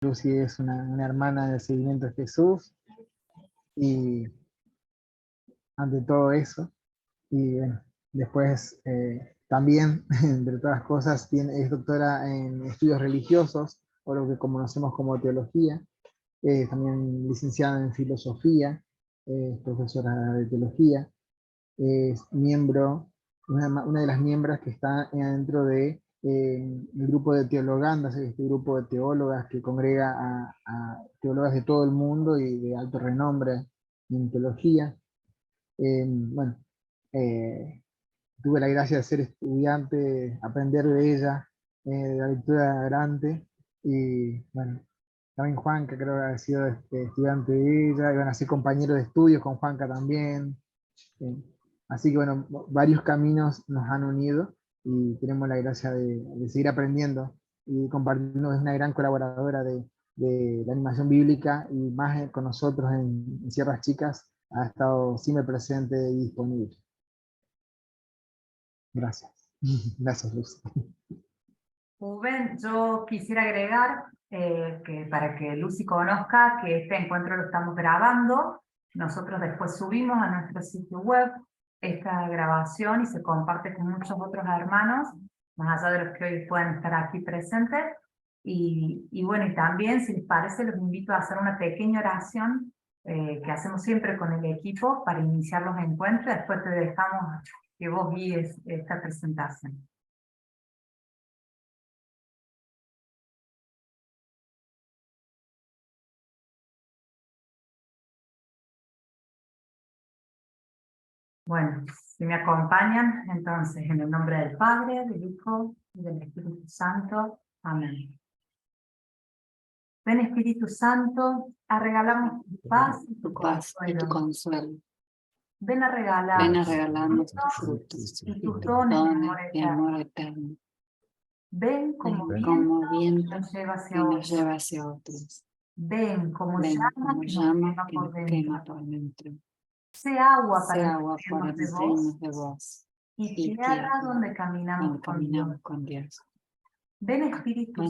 Lucy es una hermana del seguimiento de Jesús, y ante todo eso, y bueno, después también, entre todas las cosas, es doctora en estudios religiosos, o lo que conocemos como teología, también licenciada en filosofía, profesora de teología, es miembro, una de las miembros que está dentro de el grupo de teologandas, este grupo de teólogas que congrega a teólogas de todo el mundo y de alto renombre en teología. Bueno, eh, tuve la gracia de ser estudiante, aprender de ella, de la lectura de Dante, y bueno, también Juanca creo que ha sido estudiante de ella, iban a ser compañeros de estudios con Juanca también. eh, Así que bueno, varios caminos nos han unido y tenemos la gracia de seguir aprendiendo y compartiendo. Es una gran colaboradora de la animación bíblica, y más con nosotros en Sierras Chicas ha estado siempre presente y disponible. Gracias. Gracias, Luz. Rubén, yo quisiera agregar que para que Lucy conozca que este encuentro lo estamos grabando. Nosotros después subimos a nuestro sitio web esta grabación y se comparte con muchos otros hermanos, más allá de los que hoy pueden estar aquí presentes. Y bueno, y también, si les parece, los invito a hacer una pequeña oración que hacemos siempre con el equipo para iniciar los encuentros. Después te dejamos que vos guíes esta presentación. Bueno, si me acompañan, entonces, en el nombre del Padre, del Hijo y del Espíritu Santo. Amén. Ven, Espíritu Santo, a regalarnos tu paz y tu consuelo. Ven a regalarnos tus frutos y tus dones de amor eterno. Ven como viento que nos lleva hacia otros. Ven como llama que nos quema por dentro. Sé agua para despedirnos de vos y tierra donde caminamos con Dios. Ven, Espíritu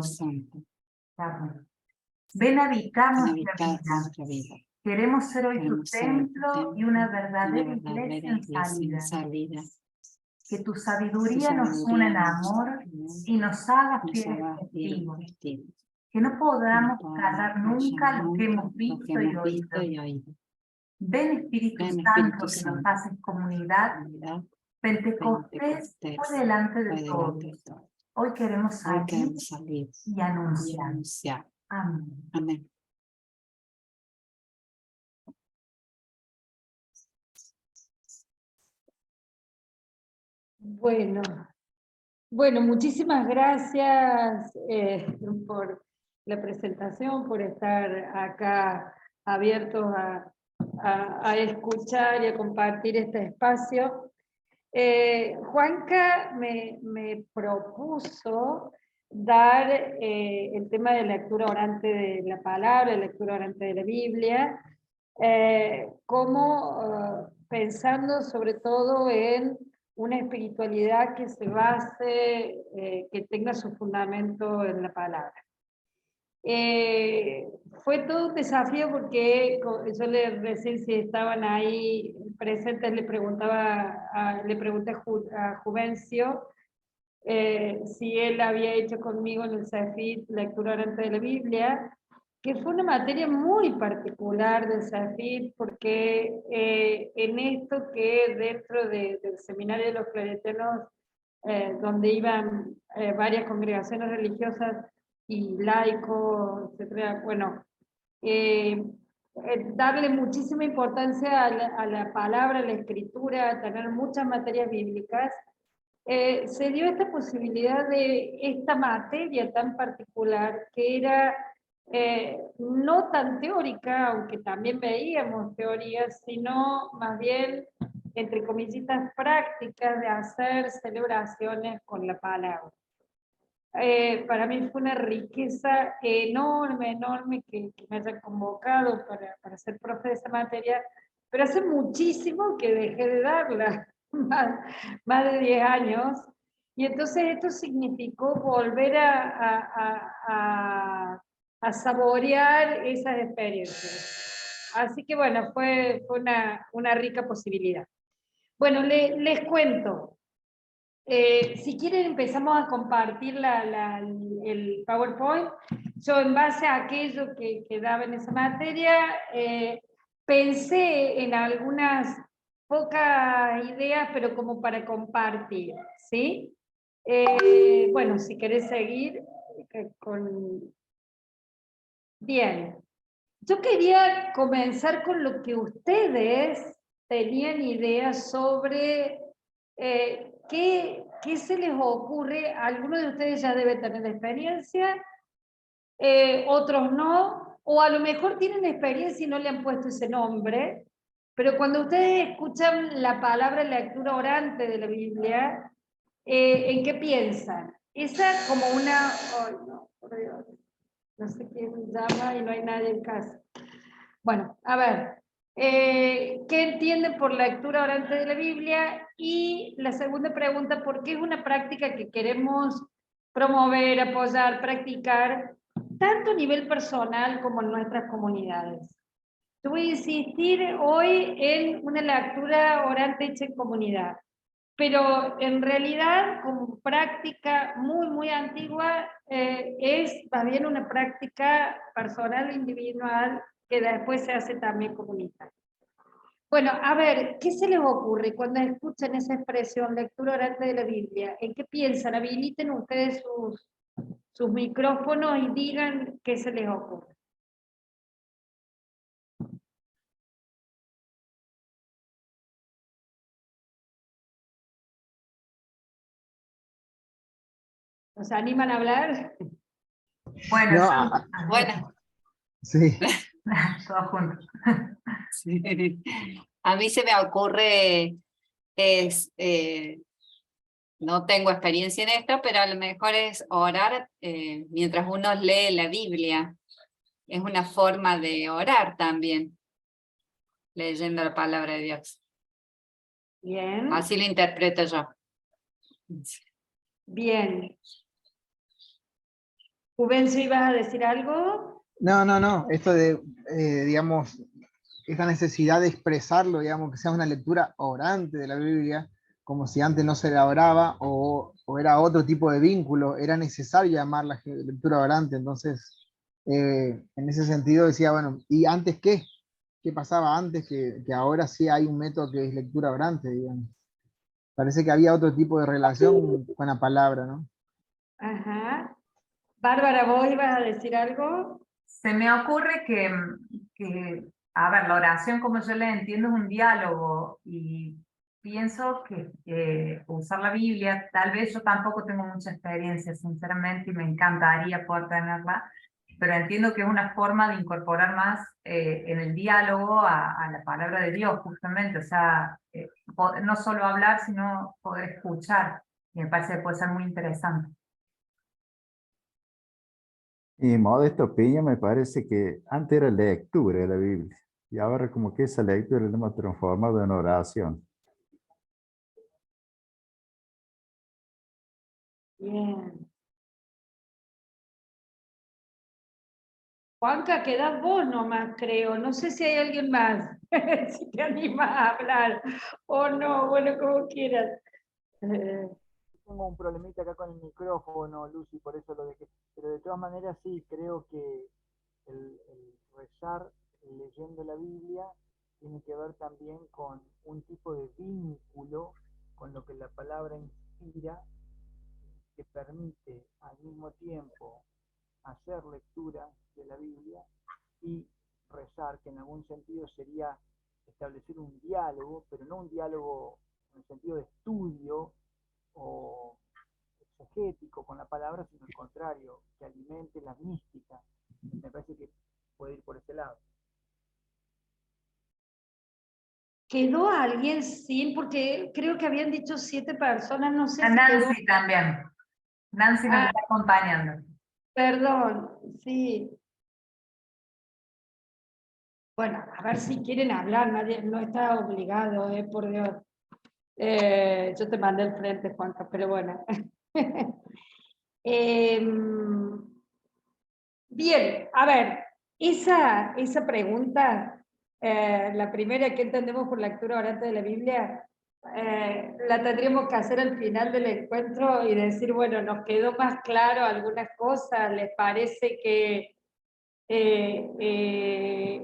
Santo. Ven a habitar nuestra vida. Queremos ser hoy tu templo y una verdadera iglesia en salida. Que tu sabiduría nos una en amor y nos haga fieles testigos. Que no podamos callar nunca lo que hemos visto y oído. Ven, Espíritu Santo, que nos haces comunidad. Pentecostés fue delante de todos. Hoy queremos salir y anunciar. Amén. Bueno, muchísimas gracias por la presentación, por estar acá abiertos a escuchar y a compartir este espacio. Juanca me propuso dar el tema de lectura orante de la palabra, lectura orante de la Biblia, como pensando sobre todo en una espiritualidad que se base, que tenga su fundamento en la palabra. Fue todo un desafío porque yo recién si estaban ahí presentes le pregunté a Juvencio si él había hecho conmigo en el CEFIT lectura orante de la Biblia, que fue una materia muy particular del CEFIT porque en esto que dentro del seminario de los claretianos, donde iban varias congregaciones religiosas y laicos, etcétera, bueno, darle muchísima importancia a la palabra, a la escritura, a tener muchas materias bíblicas, se dio esta posibilidad de esta materia tan particular que era no tan teórica, aunque también veíamos teorías, sino más bien, entre comillitas, prácticas de hacer celebraciones con la palabra. Para mí fue una riqueza enorme que me hayan convocado para ser profe de esa materia, pero hace muchísimo que dejé de darla, más de 10 años, y entonces esto significó volver a a saborear esas experiencias. Así que bueno, fue una rica posibilidad. Bueno, les cuento. Si quieren empezamos a compartir el PowerPoint. Yo en base a aquello que daba en esa materia, pensé en algunas pocas ideas, pero como para compartir, ¿sí? Bueno, si querés seguir con... Bien. Yo quería comenzar con lo que ustedes tenían ideas sobre qué se les ocurre. Algunos de ustedes ya deben tener experiencia, otros no, o a lo mejor tienen experiencia y no le han puesto ese nombre, pero cuando ustedes escuchan la palabra lectura orante de la Biblia, ¿en qué piensan? Esa como una... Ay, no, por Dios. No sé quién llama y no hay nadie en casa. Bueno, a ver, ¿qué entienden por lectura orante de la Biblia? Y la segunda pregunta, ¿por qué es una práctica que queremos promover, apoyar, practicar, tanto a nivel personal como en nuestras comunidades? Yo voy a insistir hoy en una lectura orante hecha en comunidad, pero en realidad como práctica muy antigua, es también una práctica personal, individual, que después se hace también comunitaria. Bueno, a ver, ¿qué se les ocurre cuando escuchan esa expresión, lectura orante de la Biblia? ¿En qué piensan? Habiliten ustedes sus micrófonos y digan qué se les ocurre. ¿Nos animan a hablar? Bueno, No, Bueno, sí, todos juntos. sí. A mí se me ocurre, no tengo experiencia en esto, pero a lo mejor es orar mientras uno lee la Biblia. Es una forma de orar también, leyendo la palabra de Dios. Bien, Así lo interpreto yo. bien. Juvencio, ¿ibas a decir algo? no, esto de, digamos, esta necesidad de expresarlo, digamos, que sea una lectura orante de la Biblia, como si antes no se la oraba o era otro tipo de vínculo, era necesario llamarla lectura orante, entonces, en ese sentido decía, bueno, ¿y antes qué? ¿Qué pasaba antes que ahora sí hay un método que es lectura orante, digamos? Parece que había otro tipo de relación con la palabra, ¿no? Ajá. Bárbara, ¿vos ibas a decir algo? Se me ocurre a ver, la oración como yo la entiendo es un diálogo y pienso que usar la Biblia, tal vez yo tampoco tengo mucha experiencia, sinceramente, y me encantaría poder tenerla, pero entiendo que es una forma de incorporar más en el diálogo a la palabra de Dios, justamente, o sea, no solo hablar, sino poder escuchar, y me parece que puede ser muy interesante. Mi modesta opinión me parece que antes era lectura de la Biblia y ahora como que esa lectura la hemos transformado en oración. Bien. Juanca, quedás vos nomás, creo. No sé si hay alguien más. Si te animas a hablar o no, bueno, como quieras. Tengo un problemita acá con el micrófono, Lucy, por eso lo dejé. Pero de todas maneras sí, creo que el rezar leyendo la Biblia tiene que ver también con un tipo de vínculo con lo que la palabra inspira, que permite al mismo tiempo hacer lectura de la Biblia y rezar, que en algún sentido sería establecer un diálogo, pero no un diálogo en el sentido de estudio o exegético con la palabra, sino al contrario, que alimente la mística. Me parece que puede ir por ese lado. ¿Quedó alguien sin? Porque creo que habían dicho 7 personas, no sé A si quedó. Nancy también. Nancy nos está acompañando. Perdón, sí. Bueno, a ver si quieren hablar, nadie no está obligado, por Dios. Yo te mandé al frente, Juanca, pero bueno. Bien, a ver, esa pregunta, la primera que entendemos por lectura orante de la Biblia, la tendríamos que hacer al final del encuentro y decir, bueno, nos quedó más claro algunas cosas, ¿les parece que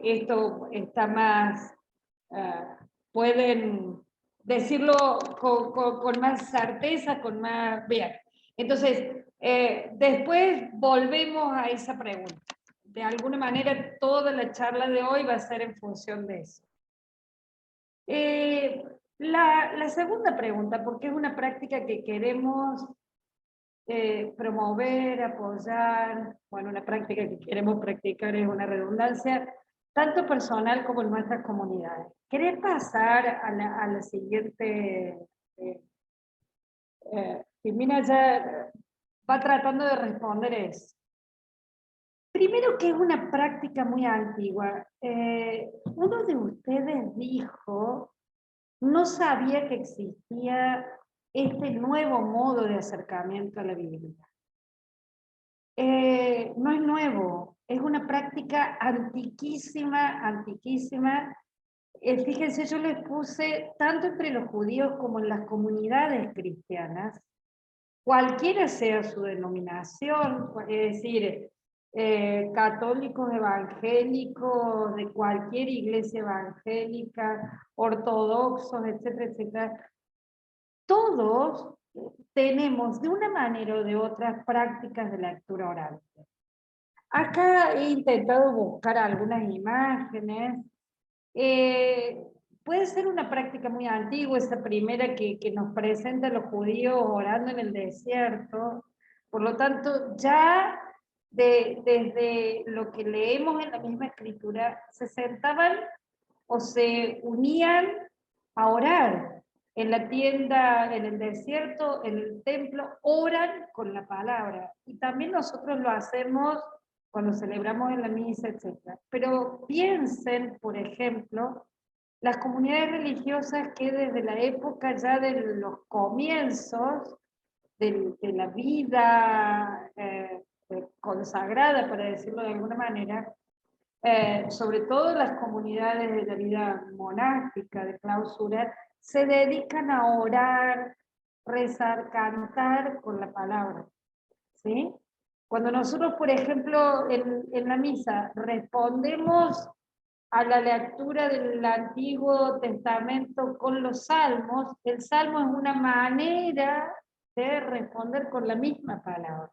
esto está más, pueden decirlo con más certeza, con más... Bien, entonces, después volvemos a esa pregunta. De alguna manera, toda la charla de hoy va a ser en función de eso. La segunda pregunta, porque es una práctica que queremos promover, apoyar, bueno, una práctica que queremos practicar es una redundancia, tanto personal como en nuestras comunidades. ¿Querés pasar a la siguiente? Jimena ya va tratando de responder eso. Primero, que es una práctica muy antigua. Uno de ustedes dijo, no sabía que existía este nuevo modo de acercamiento a la Biblia. No es nuevo, es una práctica antiquísima, antiquísima. Fíjense, yo les puse, tanto entre los judíos como en las comunidades cristianas, cualquiera sea su denominación, es decir, católicos, evangélicos, de cualquier iglesia evangélica, ortodoxos, etcétera, etcétera, todos tenemos de una manera o de otra prácticas de lectura oral. Acá he intentado buscar algunas imágenes. Puede ser una práctica muy antigua, esa primera que nos presenta los judíos orando en el desierto. Por lo tanto, ya desde lo que leemos en la misma escritura, se sentaban o se unían a orar. En la tienda, en el desierto, en el templo, oran con la palabra. Y también nosotros lo hacemos cuando celebramos en la misa, etc. Pero piensen, por ejemplo, las comunidades religiosas que desde la época ya de los comienzos de la vida consagrada, para decirlo de alguna manera, sobre todo las comunidades de la vida monástica, de clausura, se dedican a orar, rezar, cantar con la palabra. ¿Sí? Cuando nosotros, por ejemplo, en la misa respondemos a la lectura del Antiguo Testamento con los salmos, el salmo es una manera de responder con la misma palabra.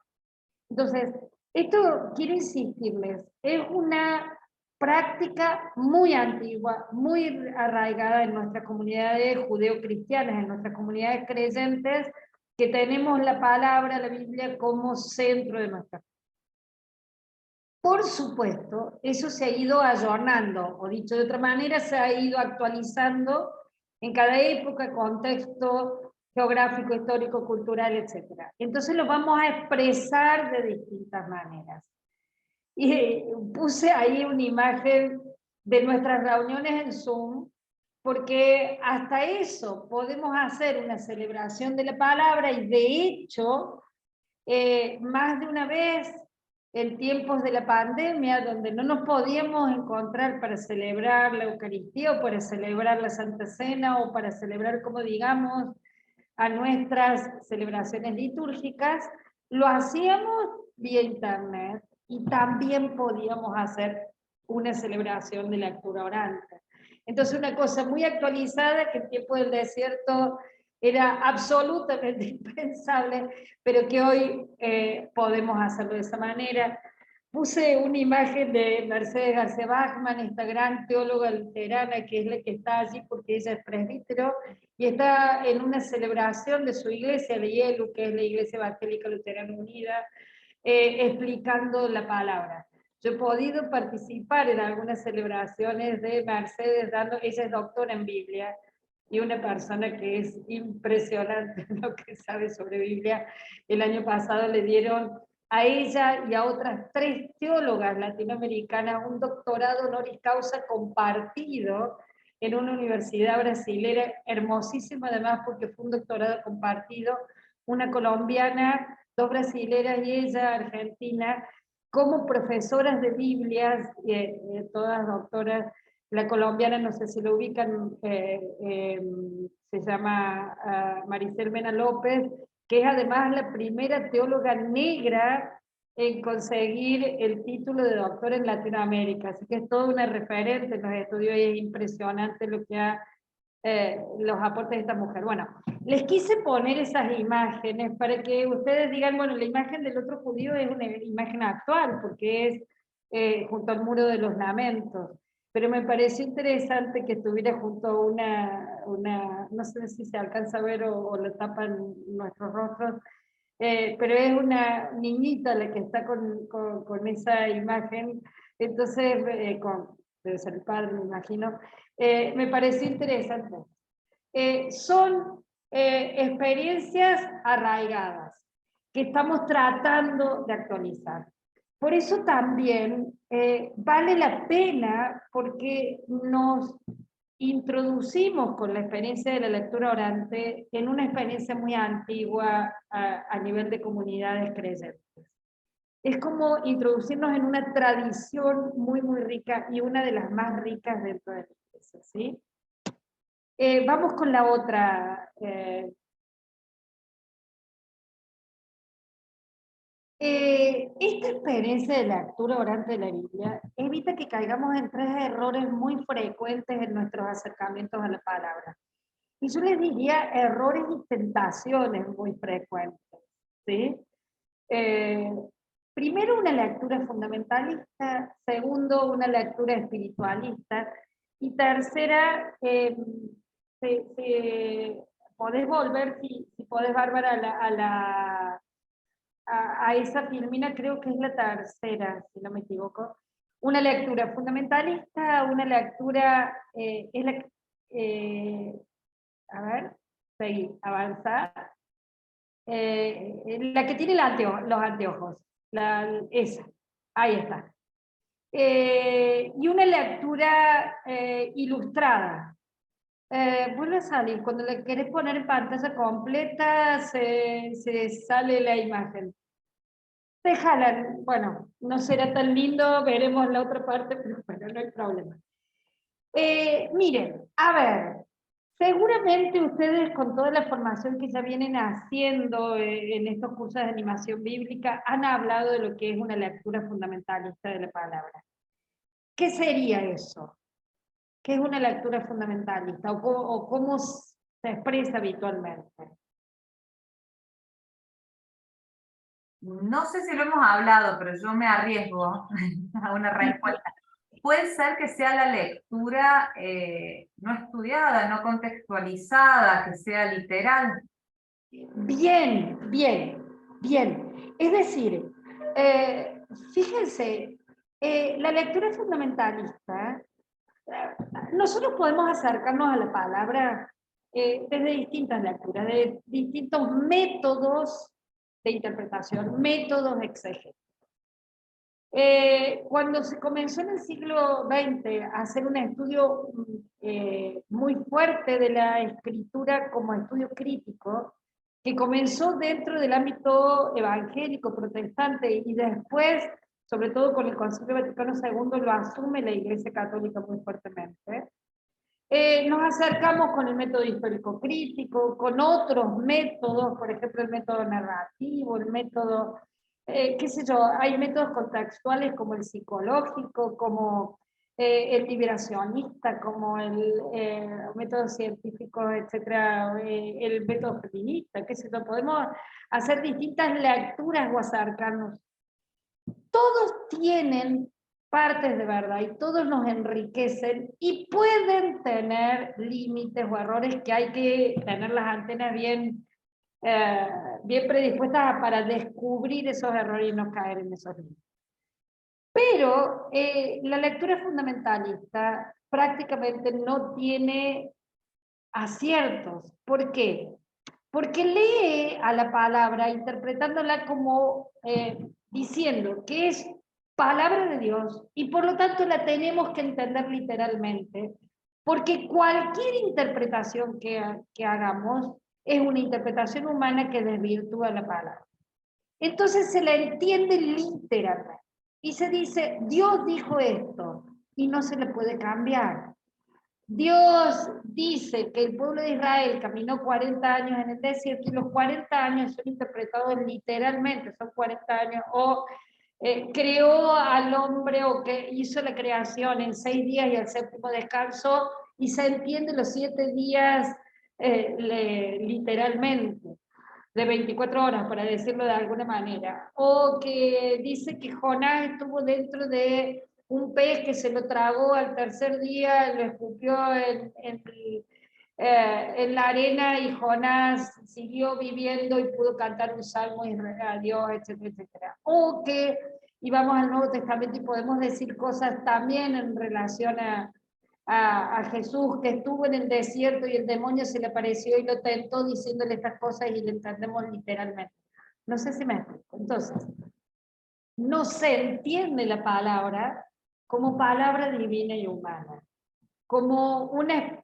Entonces, esto quiero insistirles, es una práctica muy antigua, muy arraigada en nuestras comunidades judeo-cristianas, en nuestras comunidades creyentes, que tenemos la palabra, la Biblia, como centro de nuestra vida. Por supuesto, eso se ha ido ayornando, o dicho de otra manera, se ha ido actualizando en cada época, contexto geográfico, histórico, cultural, etc. Entonces lo vamos a expresar de distintas maneras. Y puse ahí una imagen de nuestras reuniones en Zoom, porque hasta eso podemos hacer una celebración de la palabra, y de hecho, más de una vez, en tiempos de la pandemia, donde no nos podíamos encontrar para celebrar la Eucaristía, o para celebrar la Santa Cena, o para celebrar, como digamos, a nuestras celebraciones litúrgicas, lo hacíamos vía internet, y también podíamos hacer una celebración de lectura orante. Entonces, una cosa muy actualizada, que en tiempo del desierto era absolutamente impensable, pero que hoy podemos hacerlo de esa manera. Puse una imagen de Mercedes García Bachmann, esta gran teóloga luterana, que es la que está allí porque ella es presbítero, y está en una celebración de su iglesia, de IELU, que es la Iglesia Evangélica Luterana Unida, explicando la palabra. Yo he podido participar en algunas celebraciones de Mercedes, ella es doctora en Biblia, y una persona que es impresionante lo que sabe sobre Biblia. El año pasado le dieron a ella y a otras 3 teólogas latinoamericanas un doctorado honoris causa compartido en una universidad brasilera, hermosísima además porque fue un doctorado compartido, una colombiana, 2 brasileras y ella, argentina, como profesoras de Biblias, todas doctoras, la colombiana, no sé si lo ubican, se llama Maricel Mena López, que es además la primera teóloga negra en conseguir el título de doctor en Latinoamérica, así que es toda una referente en los estudios y es impresionante lo que ha, los aportes de esta mujer. Bueno, les quise poner esas imágenes para que ustedes digan, bueno, la imagen del otro judío es una imagen actual, porque es junto al muro de los lamentos, pero me pareció interesante que estuviera junto a una no sé si se alcanza a ver o lo tapan nuestros rostros, pero es una niñita la que está con esa imagen, entonces, debe ser el padre, me imagino, me pareció interesante. Son experiencias arraigadas que estamos tratando de actualizar. Por eso también vale la pena, porque nos introducimos con la experiencia de la lectura orante en una experiencia muy antigua a nivel de comunidades creyentes. Es como introducirnos en una tradición muy, muy rica y una de las más ricas dentro de la iglesia, ¿sí? Vamos con la otra. Esta experiencia de lectura orante de la Biblia evita que caigamos en tres errores muy frecuentes en nuestros acercamientos a la palabra. Y yo les diría errores y tentaciones muy frecuentes, ¿sí? Primero, una lectura fundamentalista. Segundo, una lectura espiritualista. Y tercera, podés volver, si podés, Bárbara, a esa filmina, creo que es la tercera, si no me equivoco. Una lectura fundamentalista, una lectura, a ver, seguir, avanzar. La que tiene los anteojos, esa, ahí está. Y una lectura ilustrada. Vuelve a salir, cuando le querés poner en pantalla completa, se sale la imagen. Déjala, bueno, no será tan lindo, veremos la otra parte, pero bueno, no hay problema. Miren, a ver, seguramente ustedes con toda la formación que ya vienen haciendo en estos cursos de animación bíblica han hablado de lo que es una lectura fundamentalista de la palabra. ¿Qué sería eso? ¿Qué es una lectura fundamentalista? ¿O cómo se expresa habitualmente? No sé si lo hemos hablado, pero yo me arriesgo a una respuesta. Puede ser que sea la lectura no estudiada, no contextualizada, que sea literal. Bien, bien, bien. Es decir, fíjense, la lectura fundamentalista, nosotros podemos acercarnos a la palabra desde distintas lecturas, de distintos métodos de interpretación, métodos exegéticos. Cuando se comenzó en el siglo XX a hacer un estudio muy fuerte de la escritura como estudio crítico, que comenzó dentro del ámbito evangélico, protestante, y después, sobre todo con el Concilio Vaticano II, lo asume la Iglesia Católica muy fuertemente. Nos acercamos con el método histórico crítico, con otros métodos, por ejemplo el método narrativo, el método, qué sé yo, hay métodos contextuales como el psicológico, como el liberacionista, como el método científico, etcétera, el método feminista, qué sé yo, podemos hacer distintas lecturas o acercarnos. Todos tienen partes de verdad y todos nos enriquecen y pueden tener límites o errores que hay que tener las antenas bien, bien predispuestas para descubrir esos errores y no caer en esos límites. Pero la lectura fundamentalista prácticamente no tiene aciertos. ¿Por qué? Porque lee a la palabra interpretándola como diciendo que es palabra de Dios y por lo tanto la tenemos que entender literalmente, porque cualquier interpretación que hagamos es una interpretación humana que desvirtúa la palabra. Entonces se la entiende literalmente. y se dice, Dios dijo esto, y no se le puede cambiar. Dios dice que el pueblo de Israel caminó 40 años en el desierto, y los 40 años son interpretados literalmente, son 40 años, o creó al hombre, o que hizo la creación en 6 días y el séptimo descansó, y se entiende los 7 días literalmente, de 24 horas, para decirlo de alguna manera. O que dice que Jonás estuvo dentro de un pez que se lo tragó al tercer día, lo escupió en la arena, y Jonás siguió viviendo y pudo cantar un salmo a Dios, etcétera, etcétera. O que, y vamos al Nuevo Testamento y podemos decir cosas también en relación a Jesús, que estuvo en el desierto y el demonio se le apareció y lo tentó diciéndole estas cosas, y lo entendemos literalmente. No sé si me explico. Entonces, no se entiende la palabra como palabra divina y humana, como una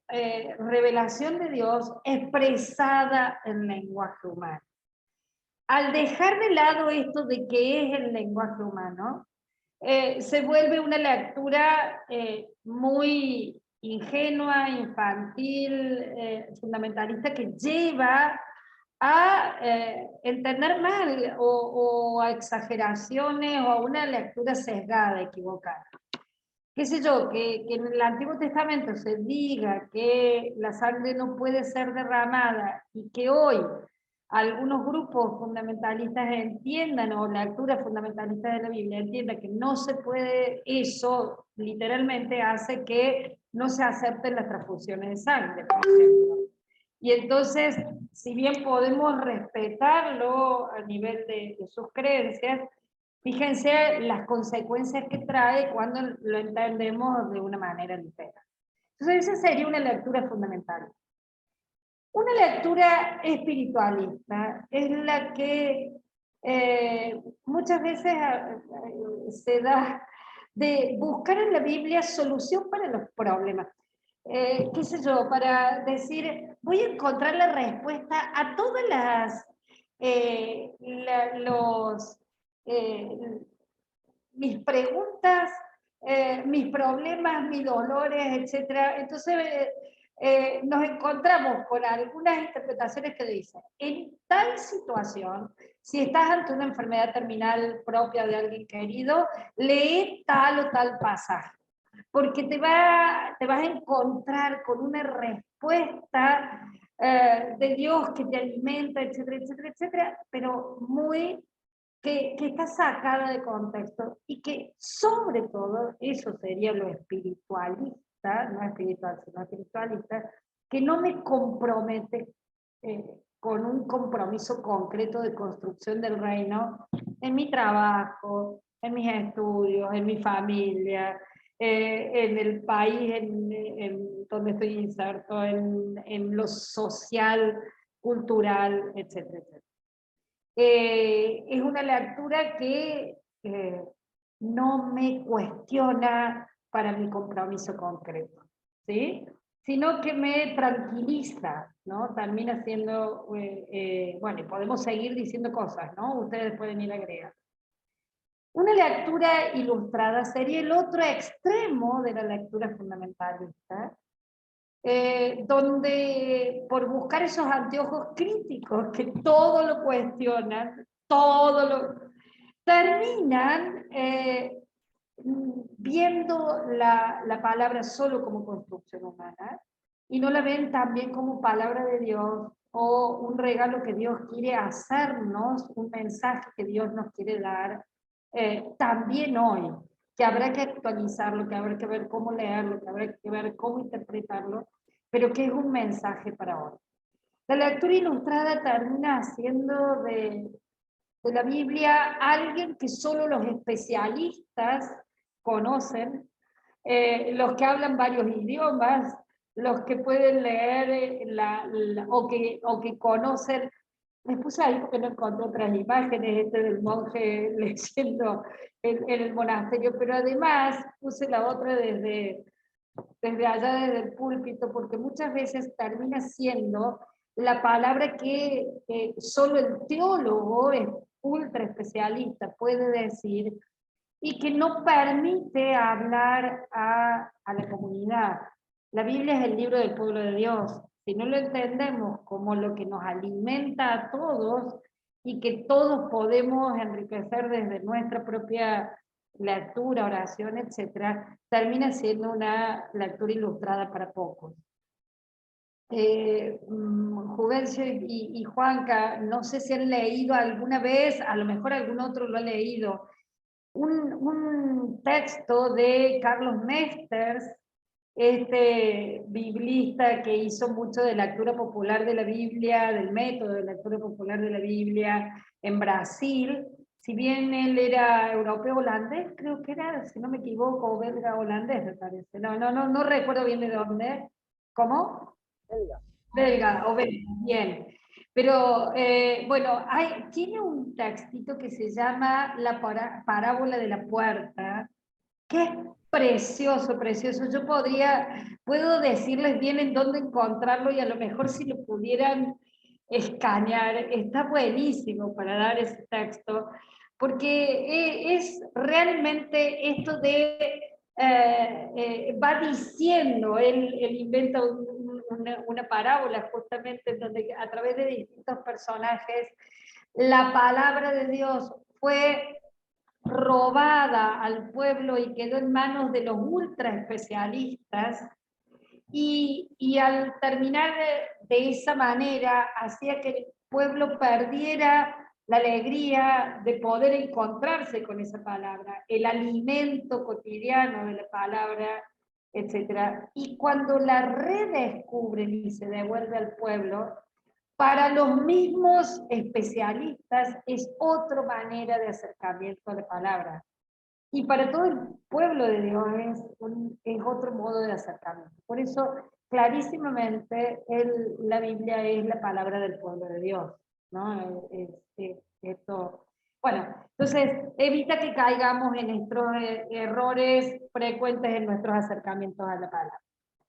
revelación de Dios expresada en lenguaje humano. Al dejar de lado esto de qué es el lenguaje humano, se vuelve una lectura muy ingenua, infantil, fundamentalista, que lleva a entender mal, o a exageraciones, o a una lectura sesgada, equivocada. Qué sé yo, que en el Antiguo Testamento se diga que la sangre no puede ser derramada, y que hoy algunos grupos fundamentalistas entiendan, o lecturas fundamentalistas de la Biblia entiendan que no se puede, eso literalmente hace que no se acepten las transfusiones de sangre, por ejemplo. Y entonces, si bien podemos respetarlo a nivel de sus creencias, fíjense las consecuencias que trae cuando lo entendemos de una manera literal. Entonces, esa sería una lectura fundamental. Una lectura espiritualista es la que muchas veces se da de buscar en la Biblia solución para los problemas. Qué sé yo, para decir, voy a encontrar la respuesta a todas mis preguntas, mis problemas, mis dolores, etc. Entonces nos encontramos con algunas interpretaciones que dicen, en tal situación, si estás ante una enfermedad terminal propia de alguien querido, lee tal o tal pasaje, porque te vas a encontrar con una respuesta de Dios que te alimenta, etcétera, etcétera, etcétera, pero muy que está sacada de contexto, y que sobre todo, eso sería lo espiritualista, no espiritual, sino espiritualista, que no me compromete con un compromiso concreto de construcción del reino en mi trabajo, en mis estudios, en mi familia, en el país en donde estoy inserto, en lo social, cultural, etcétera, etcétera. Es una lectura que no me cuestiona para mi compromiso concreto, ¿sí? Sino que me tranquiliza, ¿no? También haciendo, bueno, y podemos seguir diciendo cosas, ¿no? Ustedes pueden ir a agregar. Una lectura ilustrada sería el otro extremo de la lectura fundamentalista, donde por buscar esos anteojos críticos que todo lo cuestionan, terminan viendo la palabra solo como construcción humana, y no la ven también como palabra de Dios, o un regalo que Dios quiere hacernos, un mensaje que Dios nos quiere dar también hoy, que habrá que actualizarlo, que habrá que ver cómo leerlo, que habrá que ver cómo interpretarlo, pero que es un mensaje para hoy. La lectura ilustrada termina haciendo de la Biblia alguien que solo los especialistas conocen, los que hablan varios idiomas, los que pueden leer o que conocen. Les puse ahí porque no encontré otras imágenes, del monje leyendo en el monasterio, pero además puse la otra desde allá, desde el púlpito, porque muchas veces termina siendo la palabra que solo el teólogo es ultra especialista puede decir, y que no permite hablar a la comunidad. La Biblia es el libro del pueblo de Dios. Si no lo entendemos como lo que nos alimenta a todos y que todos podemos enriquecer desde nuestra propia lectura, oración, etcétera, termina siendo una lectura ilustrada para pocos. Juvencio y Juanca, no sé si han leído alguna vez, a lo mejor algún otro lo ha leído, un texto de Carlos Mesters, este biblista que hizo mucho de lectura popular de la Biblia, del método de lectura popular de la Biblia en Brasil. Si bien él era europeo holandés, creo que era, si no me equivoco, o belga holandés, me parece. No recuerdo bien de dónde. ¿Cómo? Belga. Belga, o belga, bien. Pero bueno, tiene un textito que se llama La parábola de la puerta, que es precioso, precioso. Yo puedo decirles bien en dónde encontrarlo y a lo mejor si lo pudieran escanear, está buenísimo para dar ese texto, porque es realmente esto de, va diciendo, él inventa una parábola justamente donde a través de distintos personajes la palabra de Dios fue robada al pueblo y quedó en manos de los ultra especialistas, y al terminar de esa manera hacía que el pueblo perdiera la alegría de poder encontrarse con esa palabra, el alimento cotidiano de la palabra, etc. Y cuando la redescubren y se devuelve al pueblo, para los mismos especialistas es otra manera de acercamiento a la palabra. Y para todo el pueblo de Dios es otro modo de acercamiento. Por eso, clarísimamente, la Biblia es la palabra del pueblo de Dios, ¿no? Esto. Bueno, entonces, evita que caigamos en estos errores frecuentes en nuestros acercamientos a la palabra.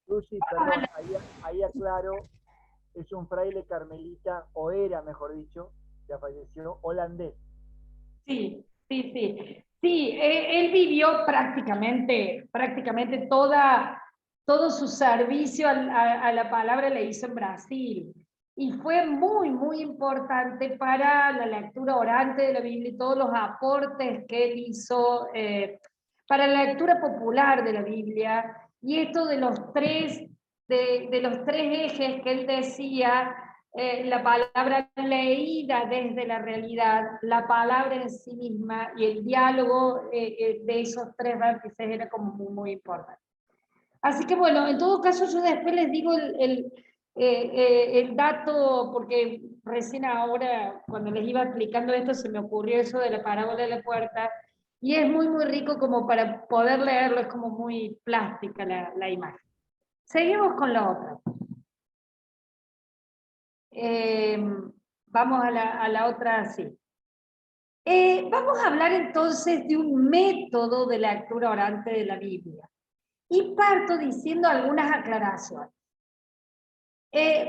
Lucy, perdón, ahí aclaro, es un fraile carmelita, o era, mejor dicho, ya falleció, holandés. Sí. Sí, él vivió prácticamente todo su servicio a la palabra le hizo en Brasil. Y fue muy, muy importante para la lectura orante de la Biblia y todos los aportes que él hizo para la lectura popular de la Biblia. Y esto de los tres ejes que él decía, la palabra leída desde la realidad, la palabra en sí misma y el diálogo de esos tres vértices era como muy, muy importante. Así que bueno, en todo caso yo después les digo el dato, porque recién ahora cuando les iba explicando esto se me ocurrió eso de la parábola de la puerta, y es muy, muy rico como para poder leerlo, es como muy plástica la imagen. Seguimos con la otra. Vamos a la otra, sí. Vamos a hablar entonces de un método de lectura orante de la Biblia. Y parto diciendo algunas aclaraciones.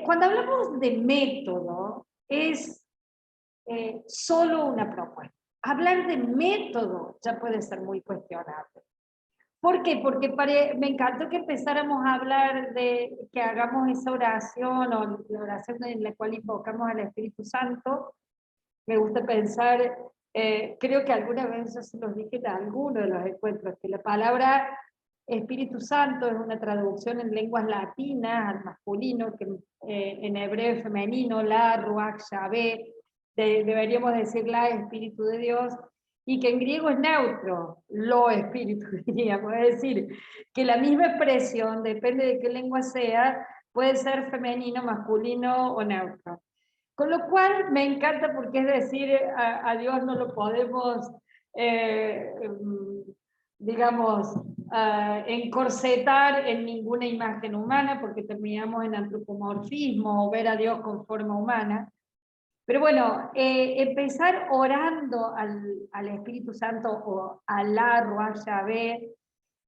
Cuando hablamos de método, es solo una propuesta. Hablar de método ya puede ser muy cuestionable. ¿Por qué? Porque me encantó que empezáramos a hablar de que hagamos esa oración, o la oración en la cual invocamos al Espíritu Santo. Me gusta pensar, creo que alguna vez yo se los dije en alguno de los encuentros, que la palabra Espíritu Santo es una traducción en lenguas latinas al masculino, que en hebreo es femenino, la Ruach Yahvé, deberíamos decir la Espíritu de Dios, y que en griego es neutro, lo Espíritu, diríamos, es decir, que la misma expresión, depende de qué lengua sea, puede ser femenino, masculino o neutro. Con lo cual me encanta porque es decir, a Dios no lo podemos, digamos, encorsetar en ninguna imagen humana porque terminamos en antropomorfismo o ver a Dios con forma humana. Pero bueno, empezar orando al Espíritu Santo o a la Ruach Yahvé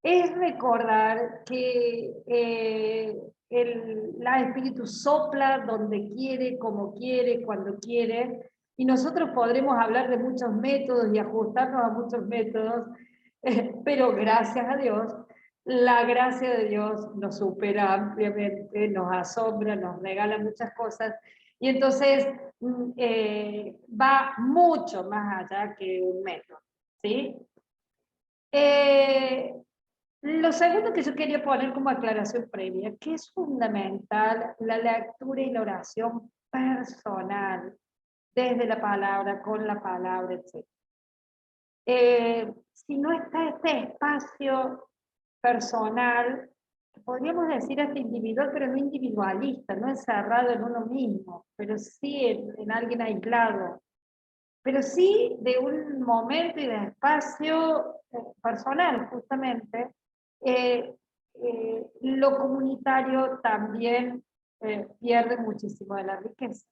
es recordar que el Espíritu sopla donde quiere, como quiere, cuando quiere, y nosotros podremos hablar de muchos métodos y ajustarnos a muchos métodos, pero gracias a Dios, la gracia de Dios nos supera ampliamente, nos asombra, nos regala muchas cosas, y entonces va mucho más allá que un método, ¿sí? Lo segundo que yo quería poner como aclaración previa, que es fundamental la lectura y la oración personal, desde la palabra, con la palabra, etc. Si no está este espacio personal, podríamos decir hasta individual, pero no individualista, no encerrado en uno mismo, pero sí en alguien aislado, pero sí de un momento y de espacio personal, justamente, lo comunitario también pierde muchísimo de la riqueza.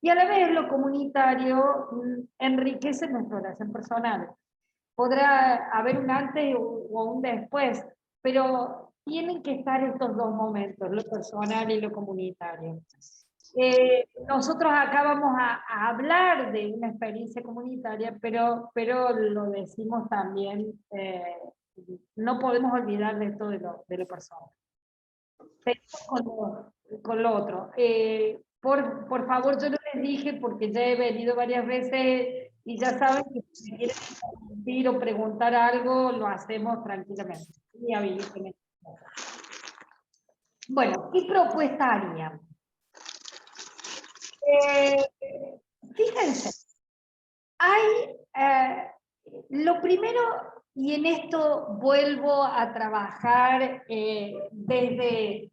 Y a la vez lo comunitario enriquece nuestra oración personal. Podrá haber un antes o un después, pero tienen que estar estos dos momentos, lo personal y lo comunitario. Nosotros acá vamos a hablar de una experiencia comunitaria, pero lo decimos también, no podemos olvidar de esto de lo personal. Con lo otro. Por favor, yo no les dije, porque ya he venido varias veces y ya saben que si quieren interrumpir o preguntar algo, lo hacemos tranquilamente. Y avísenme. Bueno, ¿qué propuesta haríamos? Fíjense, hay lo primero, y en esto vuelvo a trabajar desde,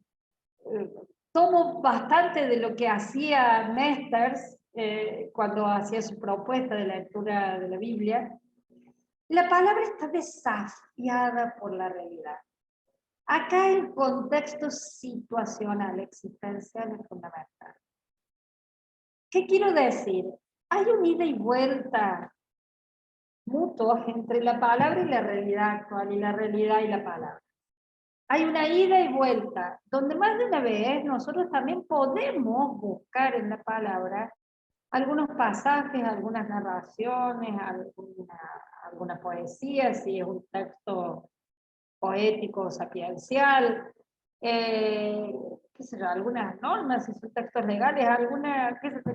tomo bastante de lo que hacía Mesters cuando hacía su propuesta de lectura de la Biblia. La palabra está desafiada por la realidad. Acá el contexto situacional, existencial, es fundamental. ¿Qué quiero decir? Hay un ida y vuelta mutuo entre la palabra y la realidad actual, y la realidad y la palabra. Hay una ida y vuelta, donde más de una vez nosotros también podemos buscar en la palabra algunos pasajes, algunas narraciones, alguna poesía, si es un texto poético, sapiencial, qué sé yo, algunas normas, si son textos legales,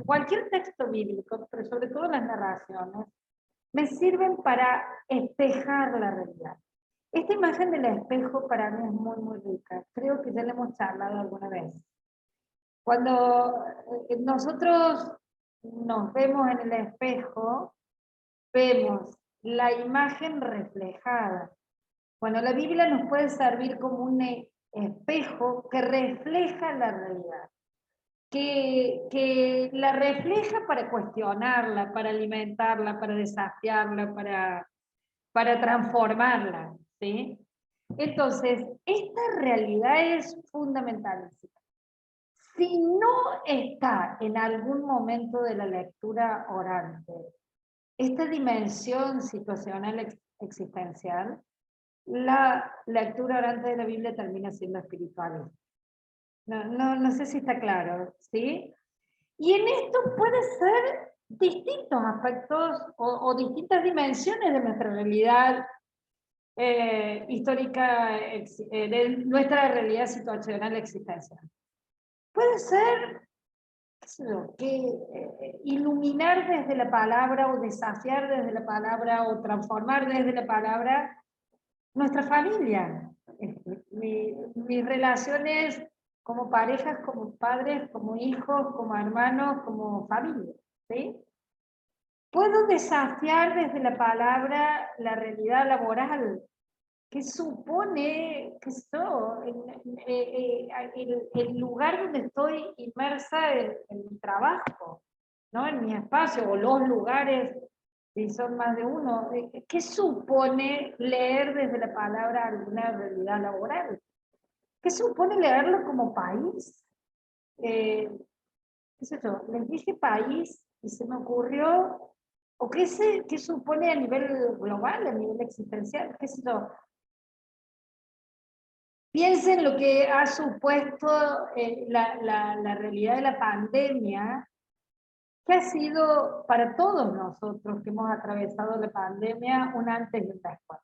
cualquier texto bíblico, pero sobre todo las narraciones, me sirven para espejar la realidad. Esta imagen del espejo para mí es muy, muy rica. Creo que ya la hemos charlado alguna vez. Cuando nosotros nos vemos en el espejo, vemos la imagen reflejada. Bueno, la Biblia nos puede servir como un espejo que refleja la realidad, que la refleja para cuestionarla, para alimentarla, para desafiarla, para transformarla, ¿sí? Entonces, esta realidad es fundamental. Si no está en algún momento de la lectura orante, esta dimensión situacional existencial, la lectura orante de la Biblia termina siendo espiritual. No sé si está claro, ¿sí? Y en esto puede ser distintos aspectos o distintas dimensiones de nuestra realidad histórica, de nuestra realidad situacional existencial. Puede ser, qué sé yo, que iluminar desde la palabra o desafiar desde la palabra o transformar desde la palabra nuestra familia, mis relaciones como parejas, como padres, como hijos, como hermanos, como familia, ¿sí? Puedo desafiar desde la palabra la realidad laboral, que supone que el lugar donde estoy inmersa en mi trabajo, ¿no? En mi espacio, o los lugares, si son más de uno. ¿Qué supone leer desde la palabra alguna realidad laboral? ¿Qué supone leerlo como país? ¿Qué sé yo? Les dije país y se me ocurrió, o qué supone a nivel global, a nivel existencial, qué sé yo. Piensen lo que ha supuesto la realidad de la pandemia, que ha sido para todos nosotros que hemos atravesado la pandemia un antes y un después.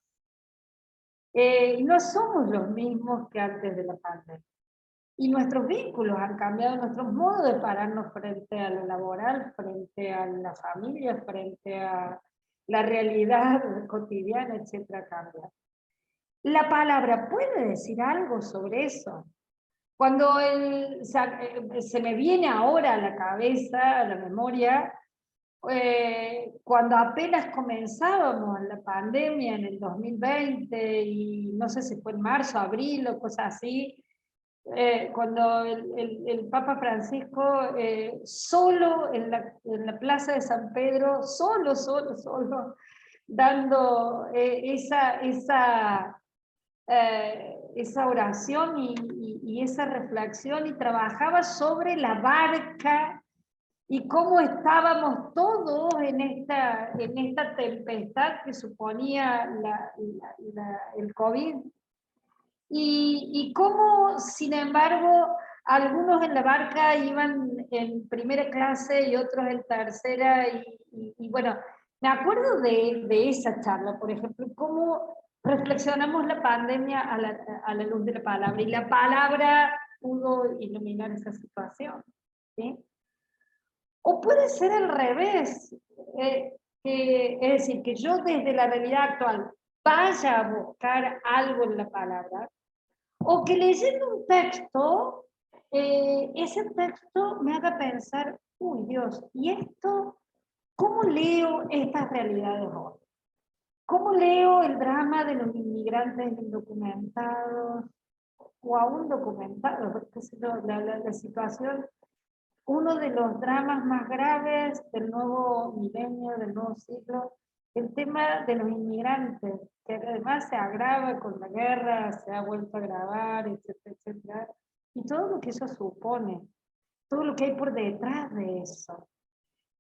No somos los mismos que antes de la pandemia. Y nuestros vínculos han cambiado, nuestros modos de pararnos frente a lo laboral, frente a la familia, frente a la realidad cotidiana, etcétera, cambia. La palabra puede decir algo sobre eso. Cuando se me viene ahora a la cabeza, a la memoria, cuando apenas comenzábamos la pandemia en el 2020, y no sé si fue en marzo, abril o cosas así, cuando el Papa Francisco, solo en la Plaza de San Pedro, solo, dando esa oración y esa reflexión, y trabajaba sobre la barca y cómo estábamos todos en esta tempestad que suponía el COVID. Y cómo, sin embargo, algunos en la barca iban en primera clase y otros en tercera, y bueno, me acuerdo de esa charla, por ejemplo, cómo reflexionamos la pandemia a la luz de la palabra, y la palabra pudo iluminar esa situación, ¿sí? O puede ser al revés, es decir, que yo desde la realidad actual vaya a buscar algo en la palabra, o que leyendo un texto, ese texto me haga pensar, uy Dios, ¿y esto? ¿Cómo leo estas realidades hoy? ¿Cómo leo el drama de los inmigrantes indocumentados o aún documentados? Porque la situación, uno de los dramas más graves del nuevo milenio, del nuevo siglo, el tema de los inmigrantes, que además se agrava con la guerra, se ha vuelto a agravar, etcétera, etcétera, y todo lo que eso supone, todo lo que hay por detrás de eso.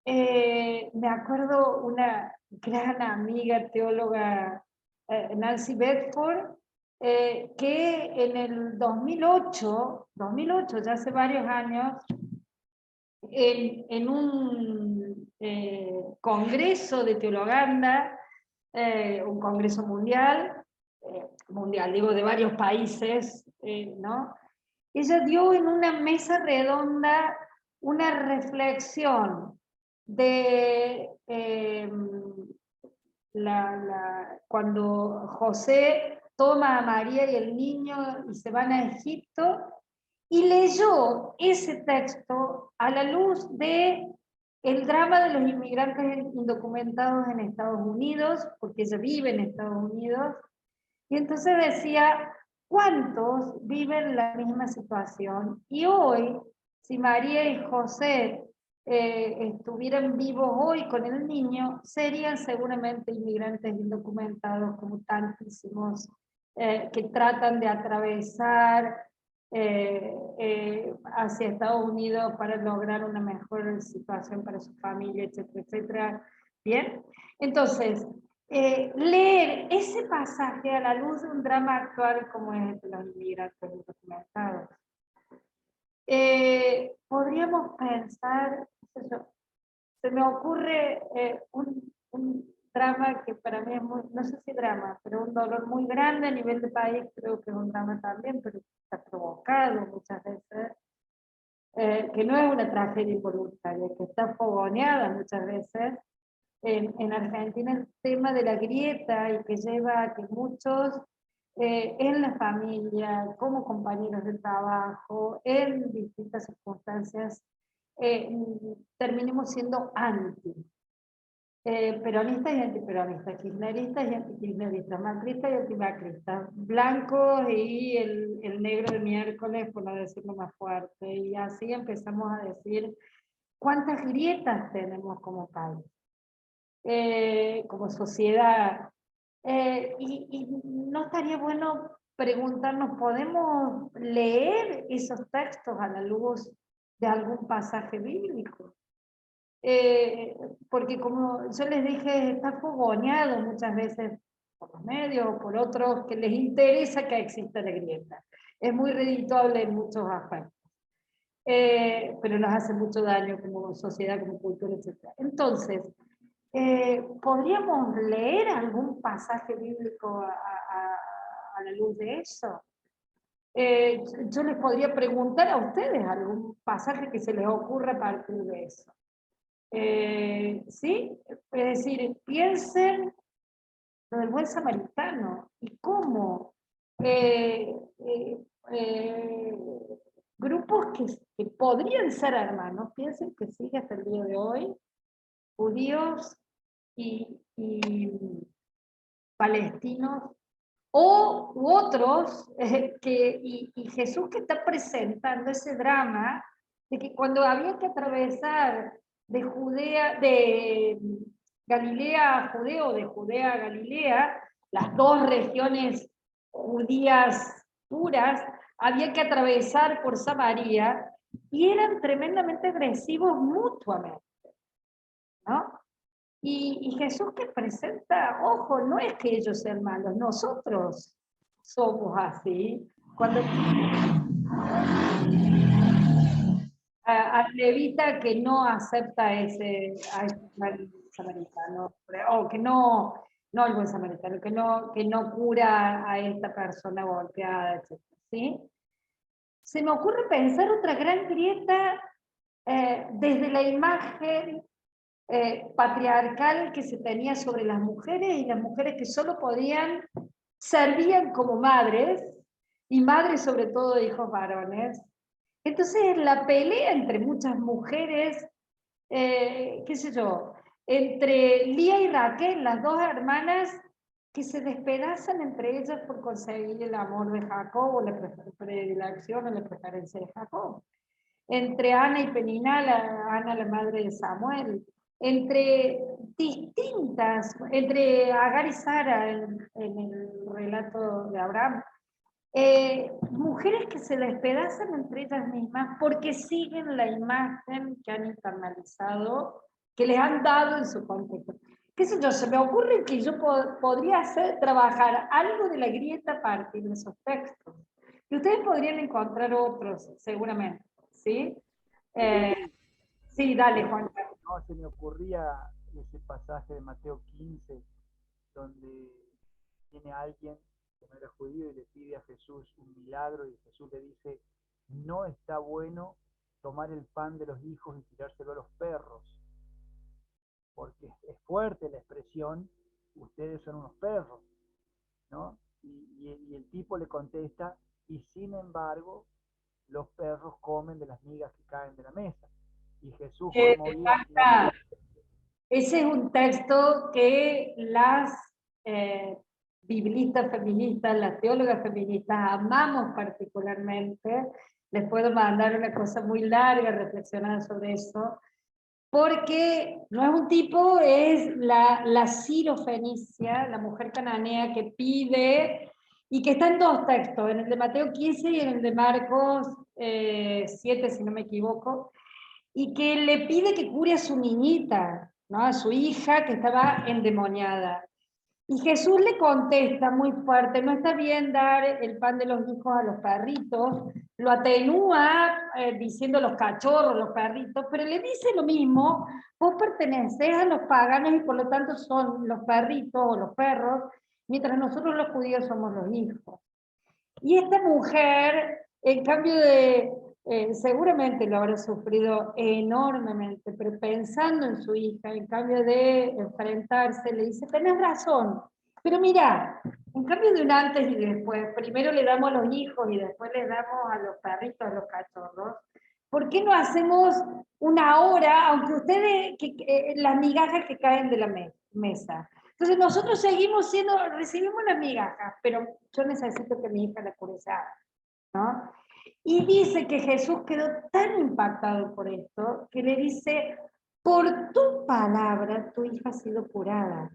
Me acuerdo una gran amiga teóloga, Nancy Bedford, que en el 2008, ya hace varios años, en un congreso de Teologanda, un congreso mundial, digo, de varios países, ¿no? Ella dio en una mesa redonda una reflexión de cuando José toma a María y el niño y se van a Egipto, y leyó ese texto a la luz de el drama de los inmigrantes indocumentados en Estados Unidos, porque ella vive en Estados Unidos, y entonces decía, ¿cuántos viven la misma situación? Y hoy, si María y José estuvieran vivos hoy con el niño, serían seguramente inmigrantes indocumentados, como tantísimos que tratan de atravesar hacia Estados Unidos para lograr una mejor situación para su familia, etcétera, etcétera. Bien, entonces, leer ese pasaje a la luz de un drama actual como es el de los inmigrantes indocumentados. Podríamos pensar, se me ocurre un drama que para mí es muy, no sé si drama, pero un dolor muy grande a nivel de país, creo que es un drama también, pero está provocado muchas veces, que no es una tragedia involuntaria, que está fogoneada muchas veces. En Argentina el tema de la grieta, y que lleva a que muchos en la familia, como compañeros de trabajo, en distintas circunstancias, terminemos siendo anti. Peronistas y antiperonistas, kirchneristas y antikirchneristas, macristas y antimacristas, blancos y el negro de miércoles, por no decirlo más fuerte, y así empezamos a decir cuántas grietas tenemos como país, como sociedad, y no estaría bueno preguntarnos, ¿podemos leer esos textos a la luz de algún pasaje bíblico? Porque como yo les dije, está fogoneado muchas veces por los medios o por otros que les interesa que exista la grieta. Es muy redituable en muchos aspectos, pero nos hace mucho daño como sociedad, como cultura, etc. Entonces, ¿podríamos leer algún pasaje bíblico a la luz de eso? Yo les podría preguntar a ustedes algún pasaje que se les ocurra a partir de eso. ¿Sí? Es decir, piensen lo del buen samaritano y cómo grupos que podrían ser hermanos, piensen que sigue hasta el día de hoy, judíos y palestinos, u otros, y Jesús que está presentando ese drama de que cuando había que atravesar de Galilea a Judeo, de Judea a Galilea, las dos regiones judías puras, había que atravesar por Samaria, y eran tremendamente agresivos mutuamente, ¿no? Y Jesús que presenta, ojo, no es que ellos sean malos, nosotros somos así. Cuando al levita que no acepta a ese samaritano, o que no el buen samaritano, que no cura a esta persona golpeada, etc. ¿Sí? Se me ocurre pensar otra gran grieta desde la imagen patriarcal que se tenía sobre las mujeres, y las mujeres que solo servían como madres, y madres sobre todo de hijos varones. Entonces la pelea entre muchas mujeres, qué sé yo, entre Lía y Raquel, las dos hermanas que se despedazan entre ellas por conseguir el amor de Jacob, o la predilección o la preferencia de Jacob. Entre Ana y Penina, Ana la madre de Samuel, entre Agar y Sara en el relato de Abraham, mujeres que se despedazan entre ellas mismas porque siguen la imagen que han internalizado, que les han dado en su contexto. ¿Qué sé yo? Se me ocurre que yo podría trabajar algo de la grieta a partir de esos textos. Y ustedes podrían encontrar otros, seguramente, ¿sí? Sí, dale, Juan. No, se me ocurría ese pasaje de Mateo 15, donde tiene alguien que no era judío y le pide a Jesús un milagro, y Jesús le dice: no está bueno tomar el pan de los hijos y tirárselo a los perros, porque es fuerte la expresión, ustedes son unos perros, ¿no? Y el tipo le contesta: y sin embargo, los perros comen de las migas que caen de la mesa. Y Jesús, conmovido, ese es un texto que las biblistas feministas, las teólogas feministas amamos particularmente. Les puedo mandar una cosa muy larga reflexionar sobre eso, porque no es un tipo, es la sirofenicia, la mujer cananea que pide, y que está en dos textos, en el de Mateo 15 y en el de Marcos 7, si no me equivoco, y que le pide que cure a su niñita, ¿no? A su hija que estaba endemoniada. Y Jesús le contesta muy fuerte: no está bien dar el pan de los hijos a los perritos. Lo atenúa diciendo los cachorros, los perritos, pero le dice lo mismo: vos pertenecés a los paganos y por lo tanto son los perritos o los perros, mientras nosotros los judíos somos los hijos. Y esta mujer, en cambio seguramente lo habrá sufrido enormemente, pero pensando en su hija, en cambio de enfrentarse, le dice: tenés razón, pero mira, en cambio de un antes y después, primero le damos a los hijos y después le damos a los perritos, a los cachorros, ¿por qué no hacemos una hora, aunque ustedes, las migajas que caen de la mesa? Entonces nosotros recibimos las migajas, pero yo necesito que mi hija la cure, ¿no? Y dice que Jesús quedó tan impactado por esto, que le dice: por tu palabra tu hija ha sido curada.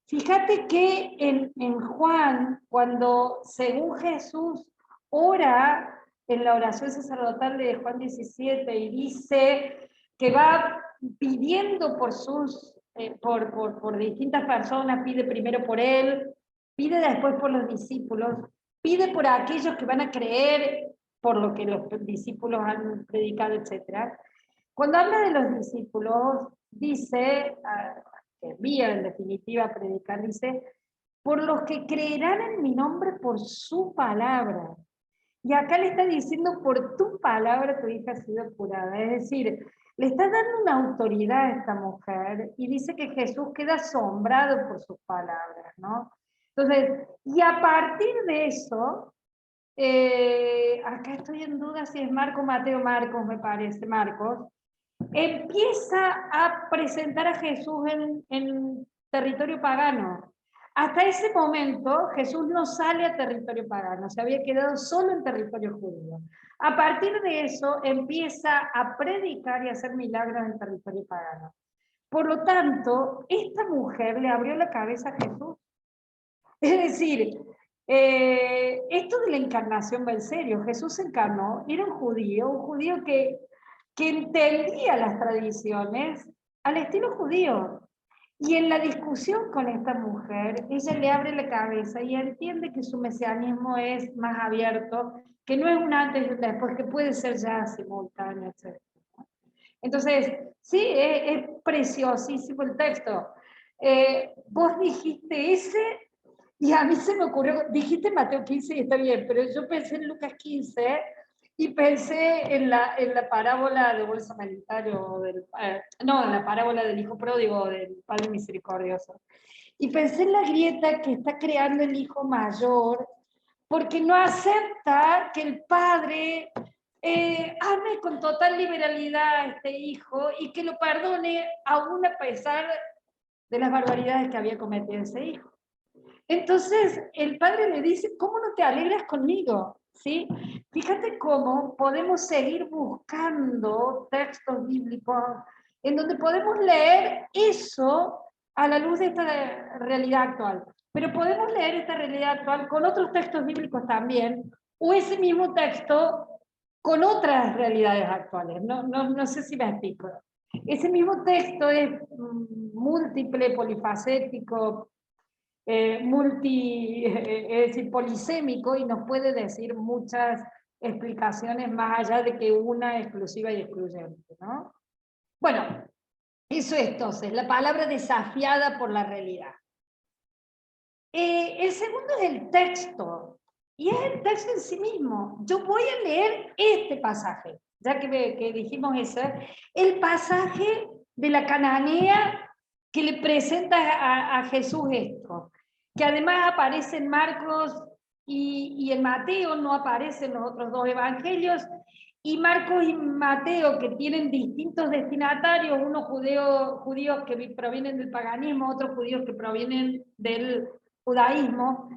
Fíjate que en Juan, cuando según Jesús ora en la oración sacerdotal de Juan 17, y dice que va pidiendo por distintas personas, pide primero por él, pide después por los discípulos, pide por aquellos que van a creer por lo que los discípulos han predicado, etc. Cuando habla de los discípulos, dice, que envía en definitiva a predicar, dice: por los que creerán en mi nombre por su palabra. Y acá le está diciendo, por tu palabra tu hija ha sido curada. Es decir, le está dando una autoridad a esta mujer y dice que Jesús queda asombrado por sus palabras, ¿no? Entonces, y a partir de eso, acá estoy en duda si es Marcos, Mateo, Marcos, me parece, Marcos, empieza a presentar a Jesús en territorio pagano. Hasta ese momento Jesús no sale a territorio pagano, se había quedado solo en territorio judío. A partir de eso empieza a predicar y a hacer milagros en territorio pagano. Por lo tanto, esta mujer le abrió la cabeza a Jesús. Es decir, esto de la encarnación va en serio. Jesús se encarnó, era un judío que entendía las tradiciones al estilo judío. Y en la discusión con esta mujer, ella le abre la cabeza y entiende que su mesianismo es más abierto, que no es un antes y un después, que puede ser ya simultáneo, etc. Entonces, sí, es preciosísimo el texto. Vos dijiste ese, y a mí se me ocurrió, dijiste Mateo 15 y está bien, pero yo pensé en Lucas 15 y pensé en la parábola de buen samaritano, no, en la parábola del hijo pródigo, del Padre Misericordioso. Y pensé en la grieta que está creando el hijo mayor, porque no acepta que el padre ame con total liberalidad a este hijo y que lo perdone aún a pesar de las barbaridades que había cometido ese hijo. Entonces el padre le dice, ¿cómo no te alegras conmigo? ¿Sí? Fíjate cómo podemos seguir buscando textos bíblicos en donde podemos leer eso a la luz de esta realidad actual. Pero podemos leer esta realidad actual con otros textos bíblicos también, o ese mismo texto con otras realidades actuales. No sé si me explico. Ese mismo texto es múltiple, polifacético, es decir, polisémico, y nos puede decir muchas explicaciones más allá de que una exclusiva y excluyente, ¿no? Bueno, eso es entonces, la palabra desafiada por la realidad. El segundo es el texto, y es el texto en sí mismo. Yo voy a leer este pasaje, ya que dijimos eso, el pasaje de la cananea que le presenta a Jesús esto, que además aparece en Marcos y en Mateo, no aparecen los otros dos evangelios, y Marcos y Mateo, que tienen distintos destinatarios, unos judíos que provienen del paganismo, otros judíos que provienen del judaísmo,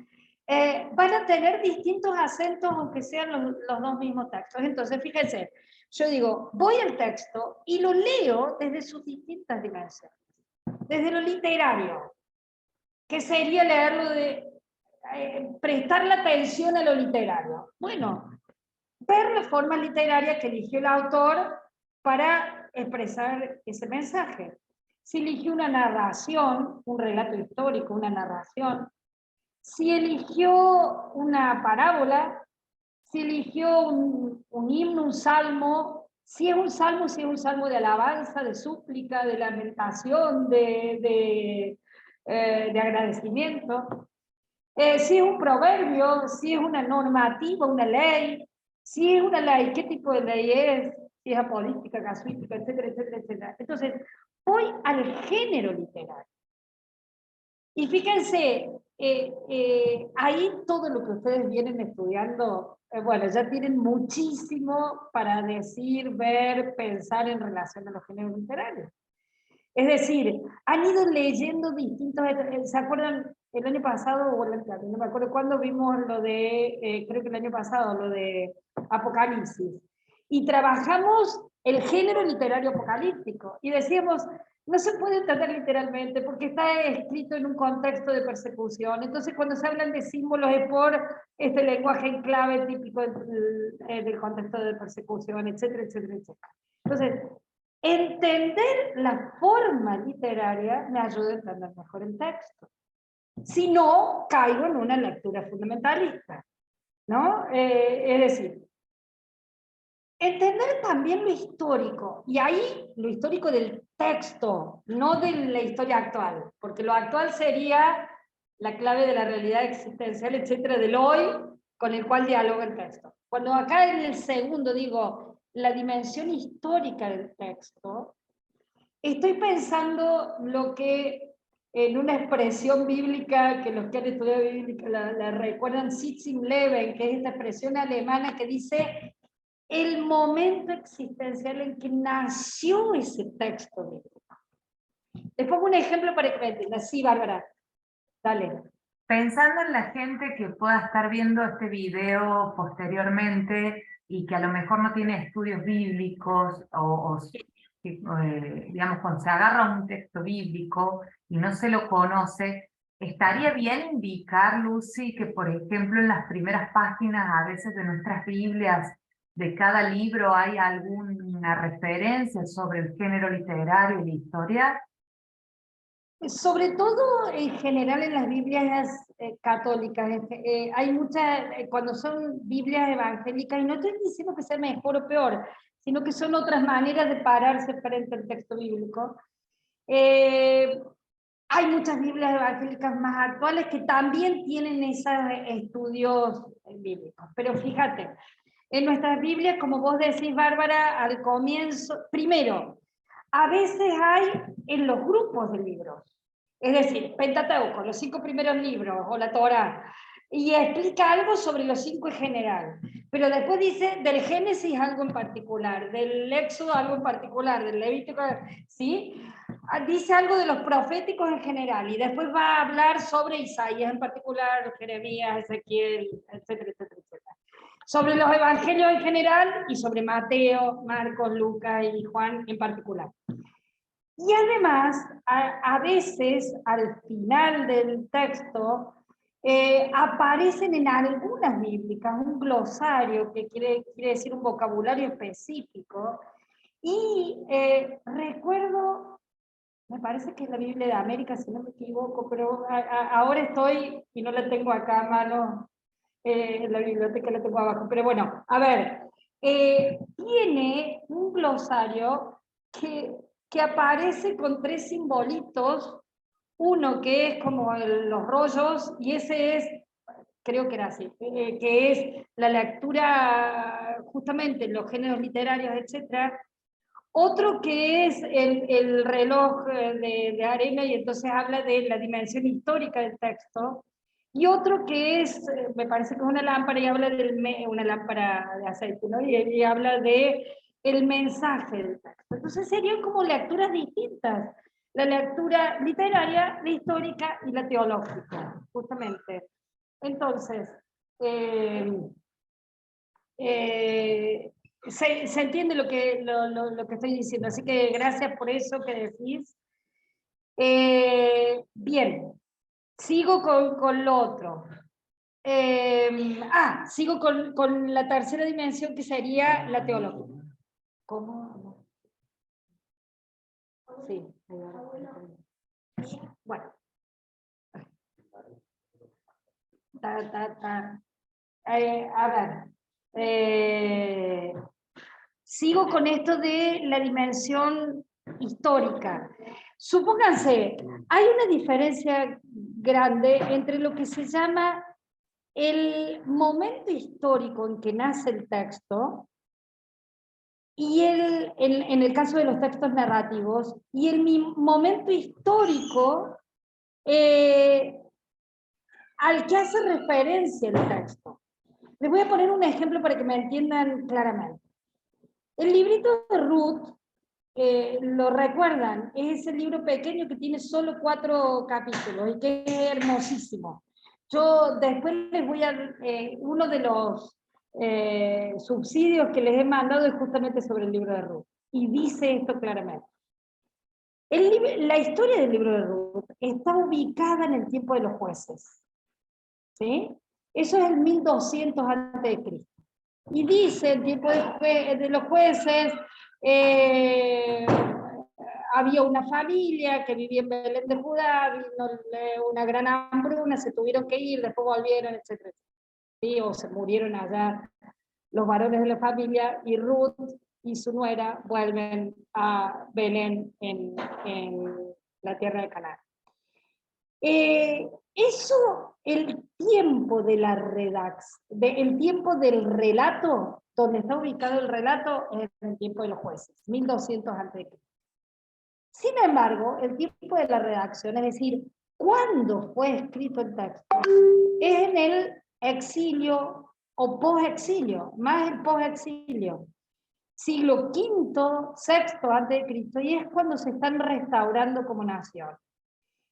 van a tener distintos acentos aunque sean los dos mismos textos. Entonces, fíjense, yo digo, voy al texto y lo leo desde sus distintas dimensiones. Desde lo literario, que sería leerlo prestarle atención a lo literario. Bueno, ver la forma literaria que eligió el autor para expresar ese mensaje. Si eligió una narración, un relato histórico, una narración, si eligió una parábola, si eligió un himno, un salmo, si es un salmo de alabanza, de súplica, de lamentación, de agradecimiento, si es un proverbio, si es una normativa, una ley, si es una ley, qué tipo de ley es, si es apolítica, casuística, etcétera, etcétera, etcétera. Entonces, voy al género literario. Y fíjense, ahí todo lo que ustedes vienen estudiando, bueno, ya tienen muchísimo para decir, ver, pensar en relación a los géneros literarios. Es decir, han ido leyendo distintos, ¿se acuerdan el año pasado, o no me acuerdo cuándo vimos lo de, creo que el año pasado, lo de Apocalipsis? Y trabajamos el género literario apocalíptico, y decíamos, no se puede entender literalmente porque está escrito en un contexto de persecución. Entonces, cuando se hablan de símbolos es por este lenguaje en clave típico del contexto de persecución, etcétera, etcétera, etcétera. Entonces, entender la forma literaria me ayuda a entender mejor el texto. Si no, caigo en una lectura fundamentalista, ¿no? Es decir, entender también lo histórico, y ahí lo histórico del texto, no de la historia actual, porque lo actual sería la clave de la realidad existencial, etcétera, del hoy, con el cual dialoga el texto. Cuando acá en el segundo digo la dimensión histórica del texto, estoy pensando lo que en una expresión bíblica, que los que han estudiado bíblica la recuerdan, Sitzing-Leben, que es esta expresión alemana que dice el momento existencial en que nació ese texto bíblico. Les pongo un ejemplo para que me entiendan. Sí, Bárbara, dale. Pensando en la gente que pueda estar viendo este video posteriormente y que a lo mejor no tiene estudios bíblicos digamos, cuando se agarra un texto bíblico y no se lo conoce, estaría bien indicar, Lucy, que por ejemplo en las primeras páginas a veces de nuestras Biblias de cada libro hay alguna referencia sobre el género literario y la historia. Sobre todo en general en las Biblias católicas, hay muchas, cuando son Biblias evangélicas, y no estoy diciendo que sea mejor o peor, sino que son otras maneras de pararse frente al texto bíblico. Hay muchas Biblias evangélicas más actuales que también tienen esos estudios bíblicos, pero fíjate, en nuestras Biblias, como vos decís, Bárbara, al comienzo, primero, a veces hay en los grupos de libros, es decir, Pentateuco, los 5 primeros libros, o la Torá, y explica algo sobre los 5 en general, pero después dice del Génesis algo en particular, del Éxodo algo en particular, del Levítico, ¿sí? Dice algo de los proféticos en general, y después va a hablar sobre Isaías en particular, Jeremías, Ezequiel, etcétera, etcétera, etcétera. Sobre los evangelios en general y sobre Mateo, Marcos, Lucas y Juan en particular. Y además, a veces al final del texto aparecen en algunas bíblicas un glosario que quiere decir un vocabulario específico. Y recuerdo, me parece que es la Biblia de América, si no me equivoco, pero ahora estoy y no la tengo acá a mano. En la biblioteca la tengo abajo, pero bueno, a ver, tiene un glosario que aparece con 3 simbolitos, uno que es como los rollos, y ese es, creo que era así, que es la lectura justamente en los géneros literarios, etc. Otro que es el reloj de arena, y entonces habla de la dimensión histórica del texto. Y otro que es, me parece que es una lámpara, y habla una lámpara de aceite, ¿no? Y habla de el mensaje del texto. Entonces serían como lecturas distintas. La lectura literaria, la histórica y la teológica, justamente. Entonces, se entiende lo que estoy diciendo, así que gracias por eso que decís. Bien, sigo con lo otro. Sigo con la tercera dimensión, que sería la teología. ¿Cómo? Sí. Bueno. A ver. Sigo con esto de la dimensión histórica. Supónganse, hay una diferencia grande entre lo que se llama el momento histórico en que nace el texto, y en el caso de los textos narrativos, y el momento histórico al que hace referencia el texto. Les voy a poner un ejemplo para que me entiendan claramente. El librito de Ruth, lo recuerdan, es ese libro pequeño que tiene solo 4 capítulos y que es hermosísimo. Yo después les voy a... uno de los subsidios que les he mandado es justamente sobre el libro de Ruth, y dice esto claramente. La historia del libro de Ruth está ubicada en el tiempo de los jueces, ¿sí? Eso es el 1200 a.C. Y dice, el tiempo de los jueces, había una familia que vivía en Belén de Judá, vino una gran hambruna, se tuvieron que ir, después volvieron, etc. ¿Sí? O se murieron allá los varones de la familia, y Ruth y su nuera vuelven a Belén en la tierra de Canaán. Eso, el tiempo de la el tiempo del relato, donde está ubicado el relato, es el tiempo de los jueces, 1200 a.C. Sin embargo, el tiempo de la redacción, es decir, cuándo fue escrito el texto, es en el exilio o post-exilio, más el post-exilio. Siglo V, VI a.C., y es cuando se están restaurando como nación.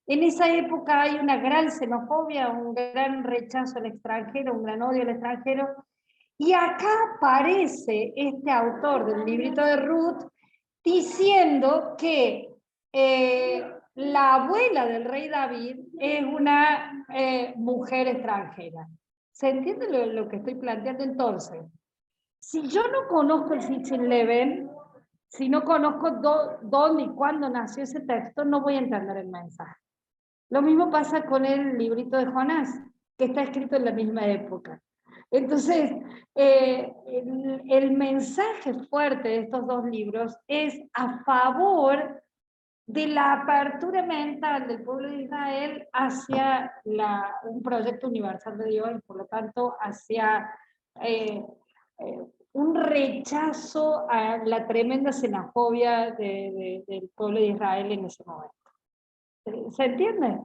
En esa época hay una gran xenofobia, un gran rechazo al extranjero, un gran odio al extranjero, y acá aparece este autor del librito de Ruth diciendo que la abuela del rey David es una mujer extranjera. ¿Se entiende lo que estoy planteando entonces? Si yo no conozco el 611, si no conozco dónde y cuándo nació ese texto, no voy a entender el mensaje. Lo mismo pasa con el librito de Jonás, que está escrito en la misma época. Entonces, el mensaje fuerte de estos dos libros es a favor de la apertura mental del pueblo de Israel hacia un proyecto universal de Dios y por lo tanto hacia un rechazo a la tremenda xenofobia del pueblo de Israel en ese momento. ¿Se entiende?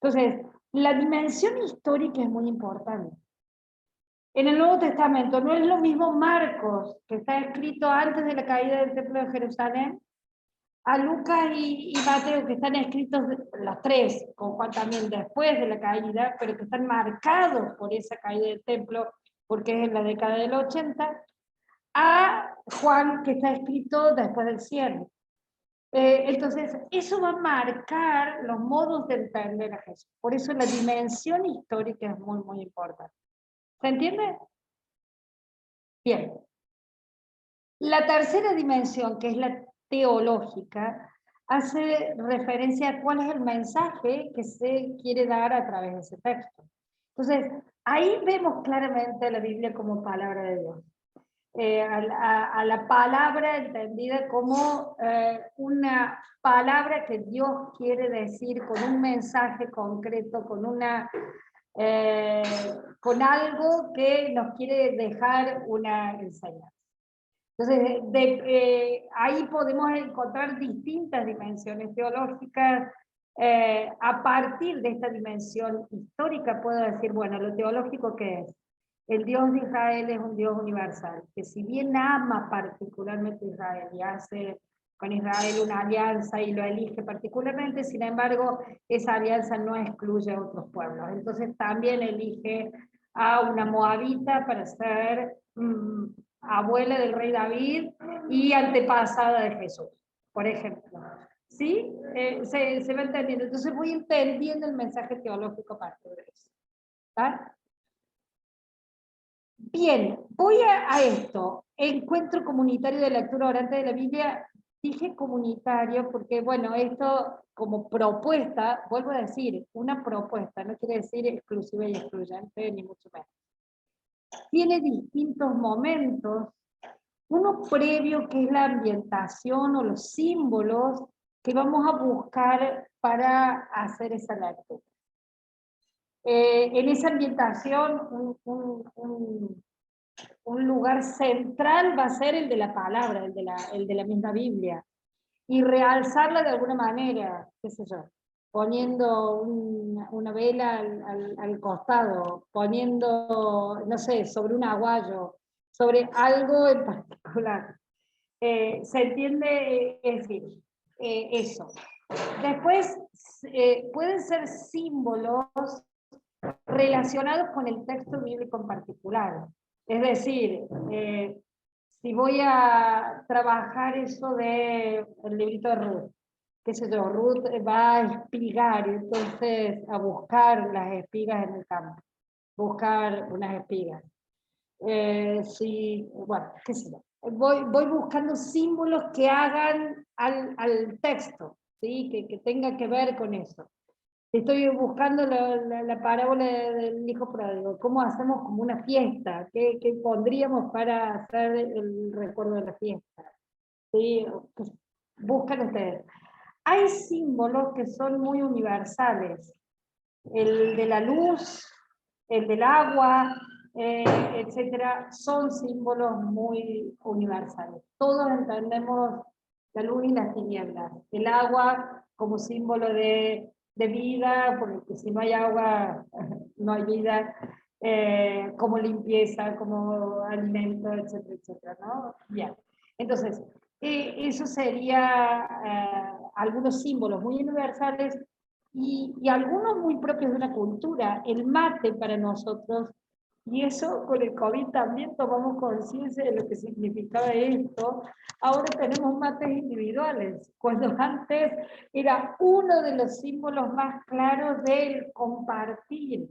Entonces, la dimensión histórica es muy importante. En el Nuevo Testamento no es lo mismo Marcos, que está escrito antes de la caída del Templo de Jerusalén, a Lucas y Mateo, que están escritos los tres, con Juan también después de la caída, pero que están marcados por esa caída del templo, porque es en la década del 80, a Juan, que está escrito después del 100. Entonces, eso va a marcar los modos de entender a Jesús. Por eso la dimensión histórica es muy, muy importante. ¿Se entiende? Bien. La tercera dimensión, que es la teológica, hace referencia a cuál es el mensaje que se quiere dar a través de ese texto. Entonces, ahí vemos claramente la Biblia como palabra de Dios. A la palabra entendida como una palabra que Dios quiere decir con un mensaje concreto, con algo que nos quiere dejar una enseñanza. Entonces, ahí podemos encontrar distintas dimensiones teológicas. A partir de esta dimensión histórica puedo decir, bueno, lo teológico ¿qué es? El Dios de Israel es un Dios universal, que si bien ama particularmente a Israel y hace con Israel una alianza y lo elige particularmente, sin embargo, esa alianza no excluye a otros pueblos. Entonces también elige a una moabita para ser abuela del rey David y antepasada de Jesús, por ejemplo. ¿Sí? Se va entendiendo. Entonces voy entendiendo el mensaje teológico a partir de eso. ¿Está? Bien, voy a esto. Encuentro comunitario de lectura orante de la Biblia. Dije comunitario porque, bueno, esto como propuesta, vuelvo a decir, una propuesta, no quiere decir exclusiva y excluyente, ni mucho menos. Tiene distintos momentos. Uno previo, que es la ambientación o los símbolos que vamos a buscar para hacer esa lectura. En esa ambientación, un lugar central va a ser el de la palabra, el de la misma Biblia, y realzarla de alguna manera, qué sé yo, poniendo una vela al costado, poniendo, no sé, sobre un aguayo, sobre algo en particular. ¿Se entiende? Es decir, eso. Después, pueden ser símbolos relacionados con el texto bíblico en particular. Es decir, si voy a trabajar eso del librito de Ruth, qué sé yo, Ruth va a espigar, entonces a buscar las espigas en el campo, buscar unas espigas. Bueno, qué sé yo. Voy buscando símbolos que hagan al texto, ¿sí? Que tenga que ver con eso. Estoy buscando la parábola del hijo pródigo. ¿Cómo hacemos como una fiesta? ¿Qué pondríamos para hacer el recuerdo de la fiesta? ¿Sí? Buscan ustedes. Hay símbolos que son muy universales. el de la luz, el del agua, etcétera, son símbolos muy universales. Todos entendemos la luz y las tinieblas. El agua como símbolo de vida, porque si no hay agua, no hay vida, como limpieza, como alimento, etcétera, etcétera, ¿no? Bien. Entonces, eso sería algunos símbolos muy universales y algunos muy propios de una cultura. El mate para nosotros, y eso con el COVID también tomamos conciencia de lo que significaba esto. Ahora tenemos mates individuales, cuando antes era uno de los símbolos más claros del compartir.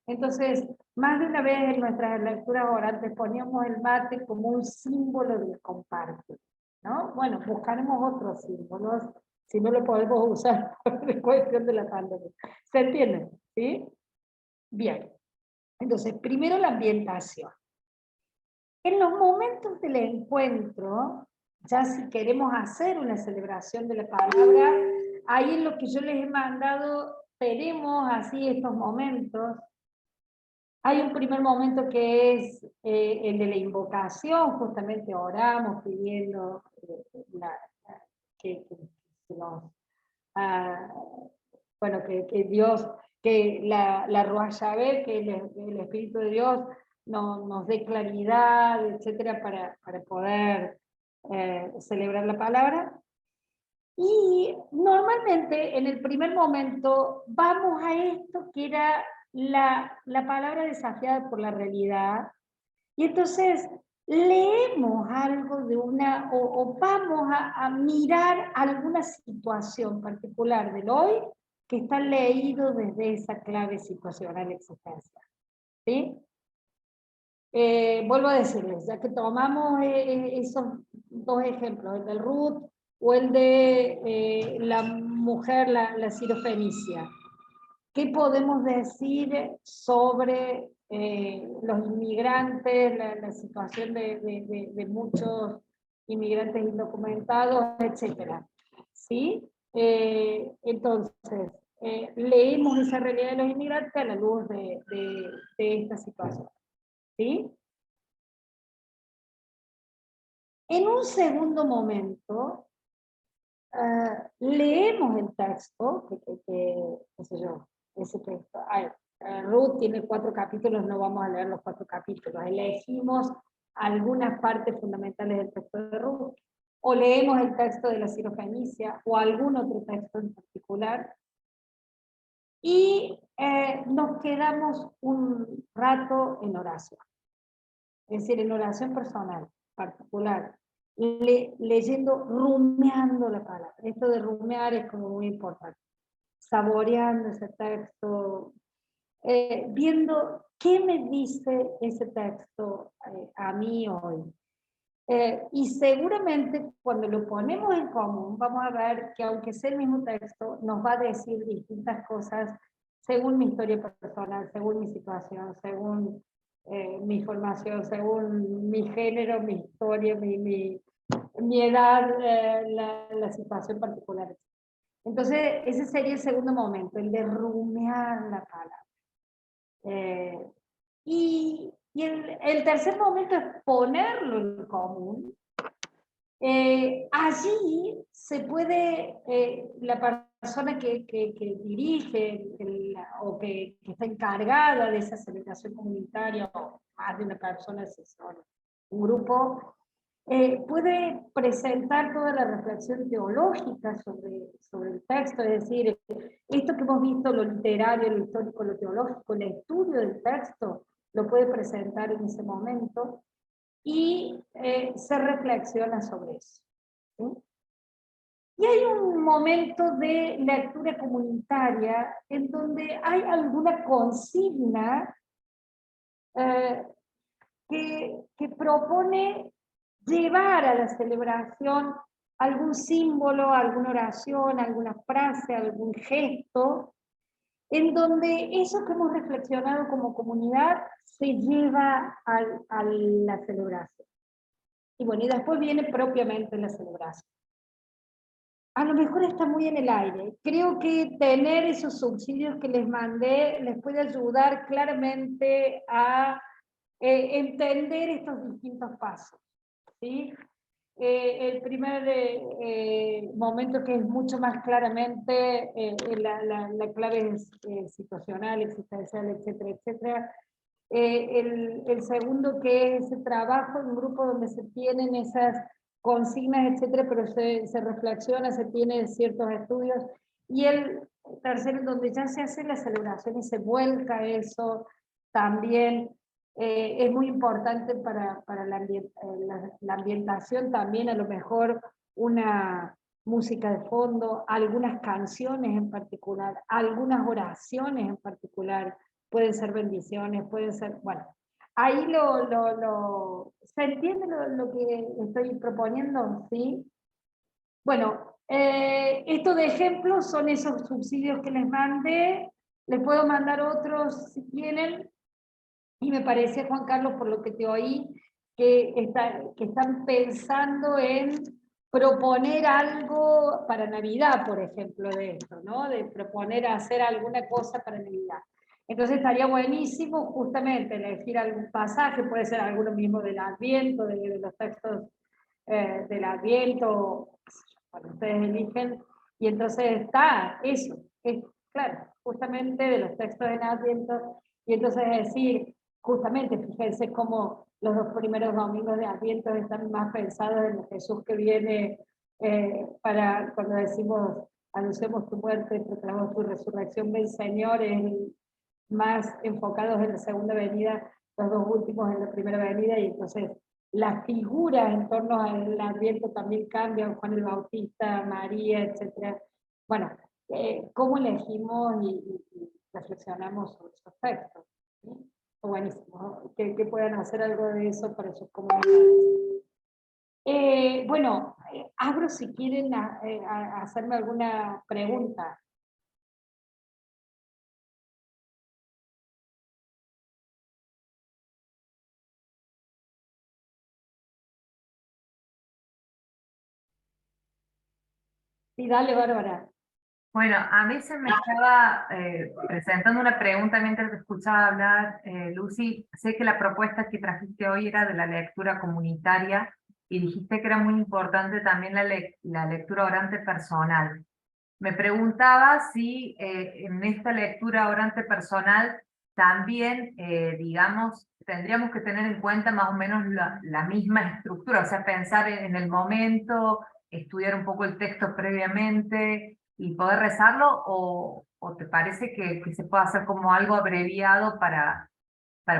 Entonces, más de una vez en nuestras lecturas orantes poníamos el mate como un símbolo del compartir, ¿no? Bueno, buscaremos otros símbolos, si no lo podemos usar por cuestión de la pandemia. ¿Se entiende? ¿Sí? Bien. Entonces, primero la ambientación. En los momentos del encuentro, ya si queremos hacer una celebración de la palabra, ahí en lo que yo les he mandado, tenemos así estos momentos. Hay un primer momento que es el de la invocación, justamente oramos pidiendo que nos, bueno, que Dios, que la Ruach Yahvé, que el Espíritu de Dios nos dé claridad, etcétera, para poder celebrar la palabra. Y normalmente en el primer momento vamos a esto que era la palabra desafiada por la realidad, y entonces leemos algo de o vamos a mirar alguna situación particular del hoy que está leído desde esa clave situacional existencial. ¿Sí? Vuelvo a decirles, ya que tomamos esos dos ejemplos, el del Ruth o el de la mujer, la sirofenicia, ¿qué podemos decir sobre los inmigrantes, la situación de muchos inmigrantes indocumentados, etcétera? ¿Sí? Entonces, leemos esa realidad de los inmigrantes a la luz de esta situación. ¿Sí? En un segundo momento, leemos el texto, qué sé yo, ese texto. Ruth tiene 4 capítulos, no vamos a leer los 4 capítulos, elegimos algunas partes fundamentales del texto de Ruth, o leemos el texto de la sirofenicia, o algún otro texto en particular, y nos quedamos un rato en oración, es decir, en oración personal, particular, leyendo, rumiando la palabra. Esto de rumear es como muy importante. Saboreando ese texto, viendo qué me dice ese texto a mí hoy. Y seguramente cuando lo ponemos en común, vamos a ver que aunque sea el mismo texto, nos va a decir distintas cosas según mi historia personal, según mi situación, según mi formación, según mi género, mi historia, mi edad, la situación particular. Entonces, ese sería el segundo momento, el de rumiar la palabra. Y el tercer momento es ponerlo en común. Allí se puede, la persona que dirige o que está encargada de esa celebración comunitaria, o más de una persona asesora, un grupo, puede presentar toda la reflexión teológica sobre el texto, es decir, esto que hemos visto, lo literario, lo histórico, lo teológico, el estudio del texto, lo puede presentar en ese momento, y se reflexiona sobre eso. ¿Sí? Y hay un momento de lectura comunitaria en donde hay alguna consigna que propone llevar a la celebración algún símbolo, alguna oración, alguna frase, algún gesto, en donde eso que hemos reflexionado como comunidad se lleva a la celebración. Y bueno, y después viene propiamente la celebración. a lo mejor está muy en el aire. Creo que tener esos subsidios que les mandé les puede ayudar claramente a entender estos distintos pasos, ¿sí? El primer momento, que es mucho más claramente la clave situacional, existencial, etcétera, etcétera. El segundo, que es el trabajo en grupo donde se tienen esas consignas, etcétera, pero se reflexiona, se tienen ciertos estudios. Y el tercero, en donde ya se hace la celebración y se vuelca eso también. Es muy importante para la ambientación también, a lo mejor una música de fondo, algunas canciones en particular, algunas oraciones en particular, pueden ser bendiciones, pueden ser, bueno, ahí ¿se entiende lo que estoy proponiendo? ¿Sí? Bueno, estos de ejemplos son esos subsidios que les mandé, les puedo mandar otros si quieren. Y me parece, Juan Carlos, por lo que te oí, que están pensando en proponer algo para Navidad, por ejemplo, de esto, ¿no? De proponer hacer alguna cosa para Navidad. Entonces estaría buenísimo justamente elegir algún pasaje, puede ser alguno mismo del Adviento, de los textos del Adviento, cuando ustedes eligen, y entonces está eso, es claro, justamente de los textos del Adviento, y entonces decir, justamente, fíjense cómo los 2 primeros domingos de Adviento están más pensados en el Jesús que viene, para cuando decimos, anunciamos tu muerte, proclamamos tu resurrección del Señor, más enfocados en la segunda venida, los 2 últimos en la primera venida, y entonces las figuras en torno al Adviento también cambian, Juan el Bautista, María, etc. Bueno, ¿cómo elegimos y reflexionamos sobre esos textos? ¿Sí? Buenísimo, ¿no? Que puedan hacer algo de eso para sus comunidades. Bueno, abro si quieren hacerme alguna pregunta. Sí, dale, Bárbara. Bueno, a mí se me estaba presentando una pregunta mientras te escuchaba hablar, Lucy. Sé que la propuesta que trajiste hoy era de la lectura comunitaria y dijiste que era muy importante también la lectura orante personal. Me preguntaba si en esta lectura orante personal también, digamos, tendríamos que tener en cuenta más o menos la misma estructura, o sea, pensar en el momento, estudiar un poco el texto previamente y poder rezarlo, o te parece que se puede hacer como algo abreviado para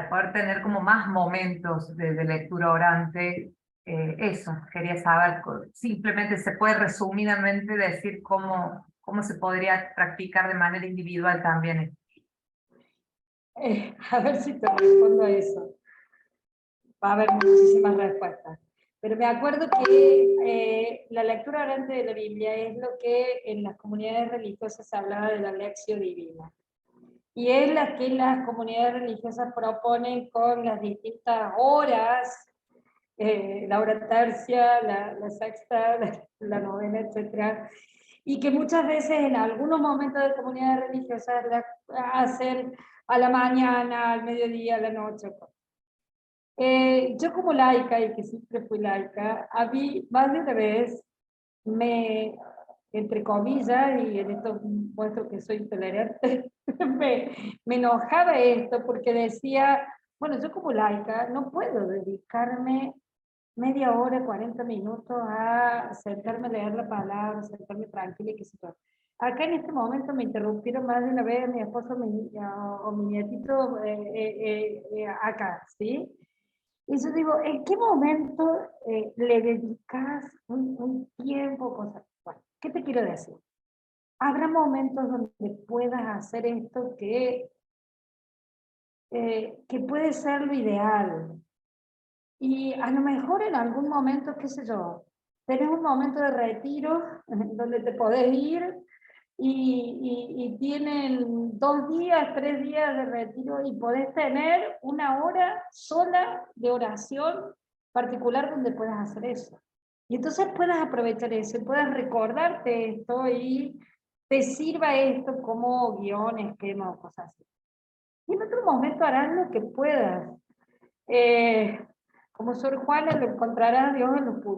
poder tener como más momentos de lectura orante. Eso, quería saber, simplemente se puede resumidamente decir cómo se podría practicar de manera individual también. A ver si te respondo a eso. Va a haber muchísimas respuestas. Pero me acuerdo que la lectura orante de la Biblia es lo que en las comunidades religiosas se hablaba de la lección divina. Y es la que las comunidades religiosas proponen con las distintas horas, la hora tercia, la sexta, la novena, etc. Y que muchas veces en algunos momentos de comunidades religiosas la hacen a la mañana, al mediodía, a la noche. Yo como laica, y que siempre fui laica, a mí más de una vez entre comillas, y en esto muestro que soy intolerante, me enojaba esto porque decía, bueno, yo como laica no puedo dedicarme media hora, 40 minutos a sentarme a leer la palabra, sentarme tranquila y qué sé yo. Acá en este momento me interrumpieron más de una vez mi esposo o mi nietito acá, ¿sí? Y yo digo, ¿en qué momento le dedicas un tiempo? Cosas? Bueno, ¿qué te quiero decir? Habrá momentos donde puedas hacer esto que puede ser lo ideal. Y a lo mejor en algún momento, qué sé yo, tenés un momento de retiro donde te podés ir y tienen 2 días, 3 días de retiro y podés tener una hora sola de oración particular donde puedas hacer eso. Y entonces puedas aprovechar eso, puedas recordarte esto y te sirva esto como guión, esquema o cosas así. Y en otro momento harás lo que puedas. Como Sor Juana lo encontrarás a Dios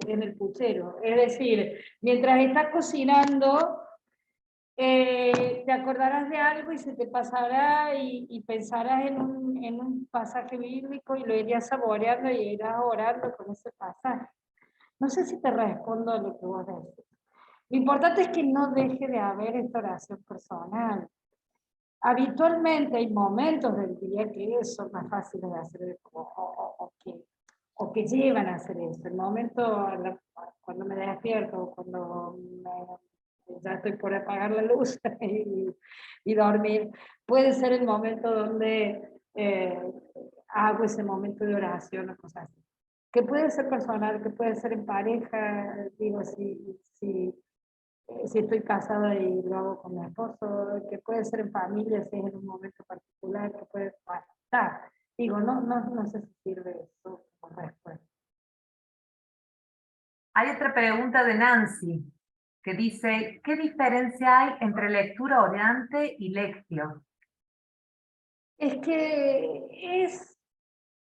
en el puchero. Es decir, mientras estás cocinando, te acordarás de algo y se te pasará y pensarás en un pasaje bíblico y lo irías saboreando y irás orando con ese pasaje. No sé si te respondo a lo que vos decís. Lo importante es que no deje de haber esta oración personal. Habitualmente hay momentos del día que son más fáciles de hacer o que llevan a hacer eso. El momento cuando me despierto, cuando ya estoy por apagar la luz y dormir, puede ser el momento donde hago ese momento de oración o cosas así. Que puede ser personal, que puede ser en pareja, digo, si estoy casada y lo hago con mi esposo, que puede ser en familia, si es en un momento particular, que puede estar. Digo, no sé si sirve eso como respuesta. Hay otra pregunta de Nancy, que dice, ¿qué diferencia hay entre lectura orante y lectio? Es que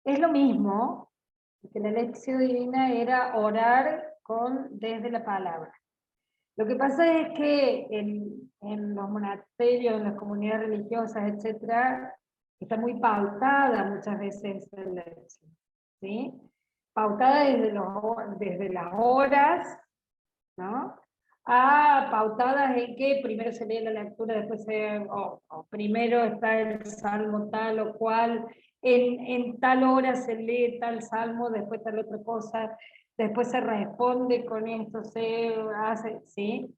es lo mismo, que la lección divina era orar desde la palabra. Lo que pasa es que en los monasterios, en las comunidades religiosas, etcétera, está muy pautada muchas veces la lección, ¿sí? Pautada desde las horas, ¿no? Pautadas en que primero se lee la lectura, después o primero está el salmo tal o cual, en tal hora se lee tal salmo, después tal otra cosa, después se responde con esto, se hace, ¿sí?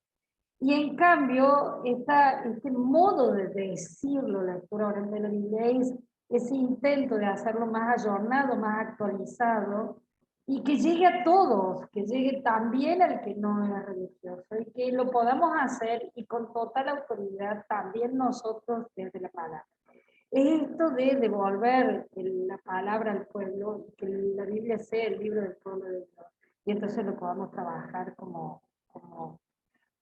Y en cambio, este modo de decirlo, la lectura oral de la Biblia, es ese intento de hacerlo más ayornado, más actualizado, y que llegue a todos, que llegue también al que no es religioso, y que lo podamos hacer y con total autoridad también nosotros desde la palabra. Es esto de devolver la palabra al pueblo, que la Biblia sea el libro del pueblo de Dios, y entonces lo podamos trabajar como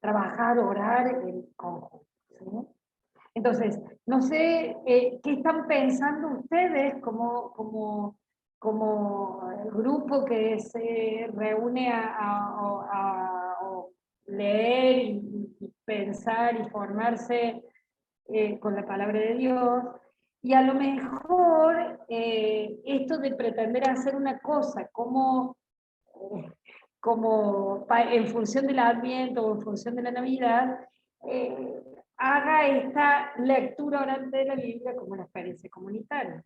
trabajar, orar en conjunto, ¿sí? Entonces, no sé qué están pensando ustedes como grupo que se reúne a leer y pensar y formarse con la palabra de Dios, y a lo mejor esto de pretender hacer una cosa en función del Adviento o en función de la Navidad, haga esta lectura orante de la Biblia como una experiencia comunitaria.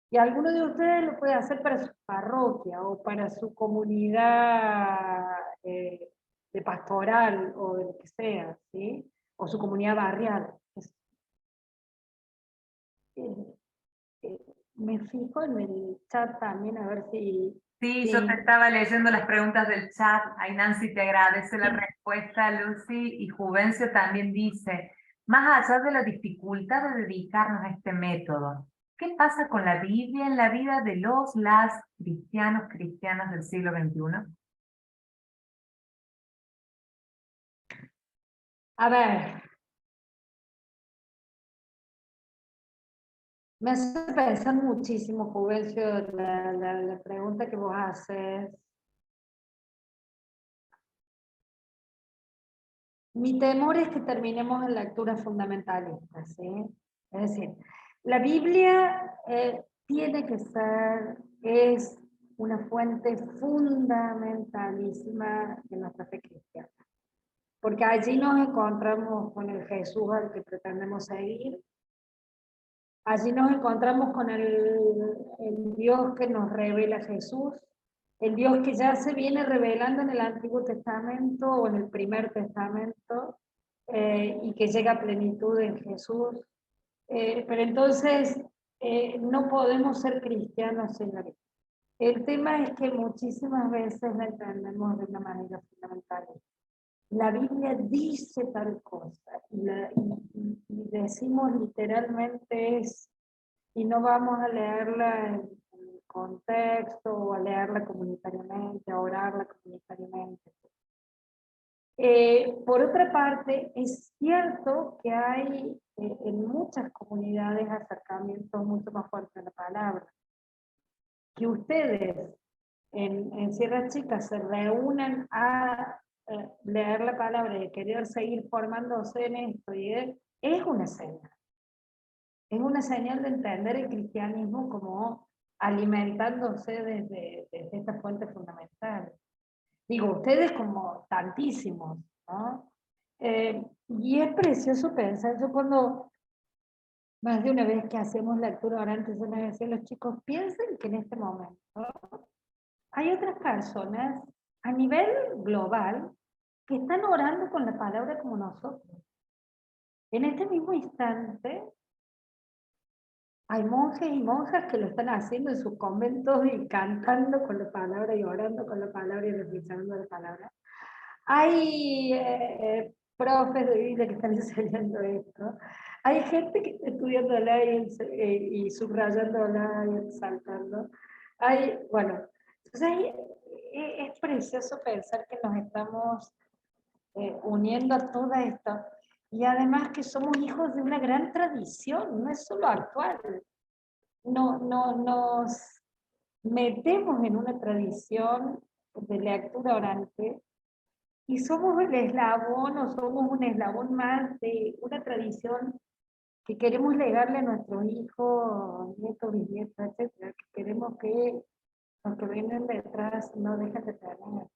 Y alguno de ustedes lo puede hacer para su parroquia o para su comunidad de pastoral o de lo que sea, ¿sí? O su comunidad barrial. Me fijo en el chat también a ver si... Sí, yo te estaba leyendo las preguntas del chat. Ahí Nancy te agradece la respuesta, Lucy. Y Juvencio también dice, más allá de la dificultad de dedicarnos a este método, ¿qué pasa con la Biblia en la vida de las cristianas del siglo XXI? A ver, me hace pensar muchísimo, Juvencio, la pregunta que vos haces. Mi temor es que terminemos en lecturas fundamentalistas, ¿sí? Es decir, la Biblia tiene que ser, es una fuente fundamentalísima de nuestra fe cristiana. Porque allí nos encontramos con el Jesús al que pretendemos seguir. Allí nos encontramos con el Dios que nos revela Jesús, el Dios que ya se viene revelando en el Antiguo Testamento o en el Primer Testamento y que llega a plenitud en Jesús. Pero entonces no podemos ser cristianos sin la Biblia. El tema es que muchísimas veces la entendemos de una manera fundamental. La Biblia dice tal cosa y decimos literalmente eso, y no vamos a leerla en contexto o a leerla comunitariamente, a orarla comunitariamente. Por otra parte, es cierto que hay en muchas comunidades acercamientos mucho más fuertes a la palabra. Que ustedes en Sierra Chica se reúnan a leer la palabra y querer seguir formándose en esto, es una señal. Es una señal de entender el cristianismo como alimentándose desde esta fuente fundamental. Digo, ustedes como tantísimos, ¿no? Y es precioso pensar, yo cuando más de una vez que hacemos lectura orante, yo les decía a los chicos, piensen que en este momento hay otras personas a nivel global que están orando con la palabra como nosotros. En este mismo instante hay monjes y monjas que lo están haciendo en sus conventos y cantando con la palabra y orando con la palabra y reflexionando la palabra. Hay profes de Biblia que están enseñando esto. Hay gente que está estudiándola y subrayándola y saltando. Bueno, entonces es precioso pensar que nos estamos uniendo a todo esto. Y además que somos hijos de una gran tradición, no es solo actual. Nos metemos en una tradición de lectura orante y somos el eslabón o somos un eslabón más de una tradición que queremos legarle a nuestros hijos, nietos, bisnietos, etcétera, que queremos que los que vienen detrás no dejen de tener.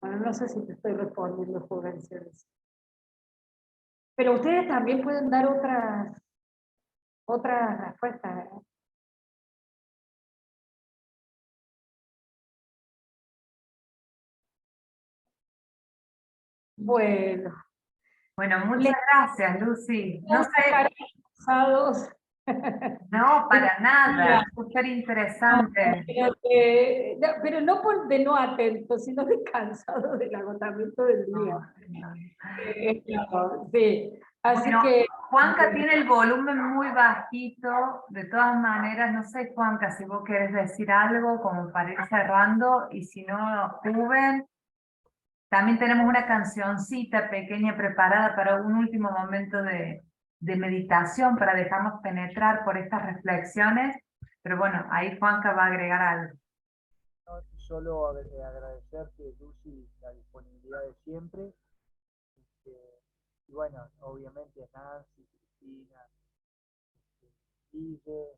Bueno, no sé si te estoy respondiendo, Juvencio. Pero ustedes también pueden dar otras respuestas, ¿eh? Bueno, Bueno, muchas gracias, Lucy. No sé, cansados. no, para nada, súper interesante. Pero no de no atentos, sino de cansados del agotamiento del día. Claro, sí. Así Bueno, que. Juanca tiene el volumen muy bajito, de todas maneras, no sé, Juanca, si vos querés decir algo como para ir cerrando, y si no, Juven, también tenemos una cancioncita pequeña preparada para un último momento de meditación, para dejarnos penetrar por estas reflexiones, pero bueno, ahí Juanca va a agregar algo. No, solo agradecerte, Lucy, la disponibilidad de siempre. Y bueno, obviamente Nancy, Cristina, Guille,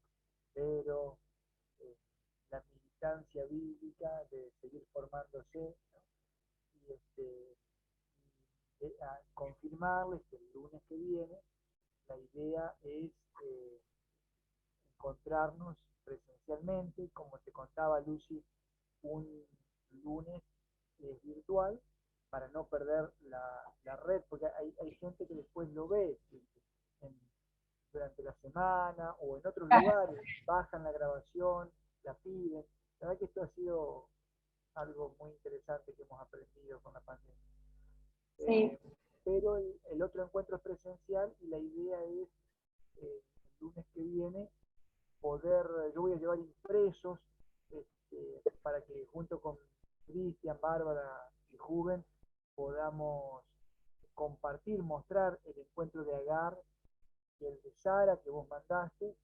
Pero, la militancia bíblica de seguir formándose, ¿no? Y a confirmarles que el lunes que viene la idea es encontrarnos presencialmente, como te contaba Lucy, un lunes virtual para no perder la red, porque hay gente que después lo ve durante la semana o en otros lugares, bajan la grabación, la piden. La verdad que esto ha sido algo muy interesante que hemos aprendido con la pandemia. Sí. Pero el otro encuentro es presencial y la idea es el lunes que viene yo voy a llevar impresos para que junto con Cristian, Bárbara y Juven podamos compartir, mostrar el encuentro de Agar y el de Sara que vos mandaste,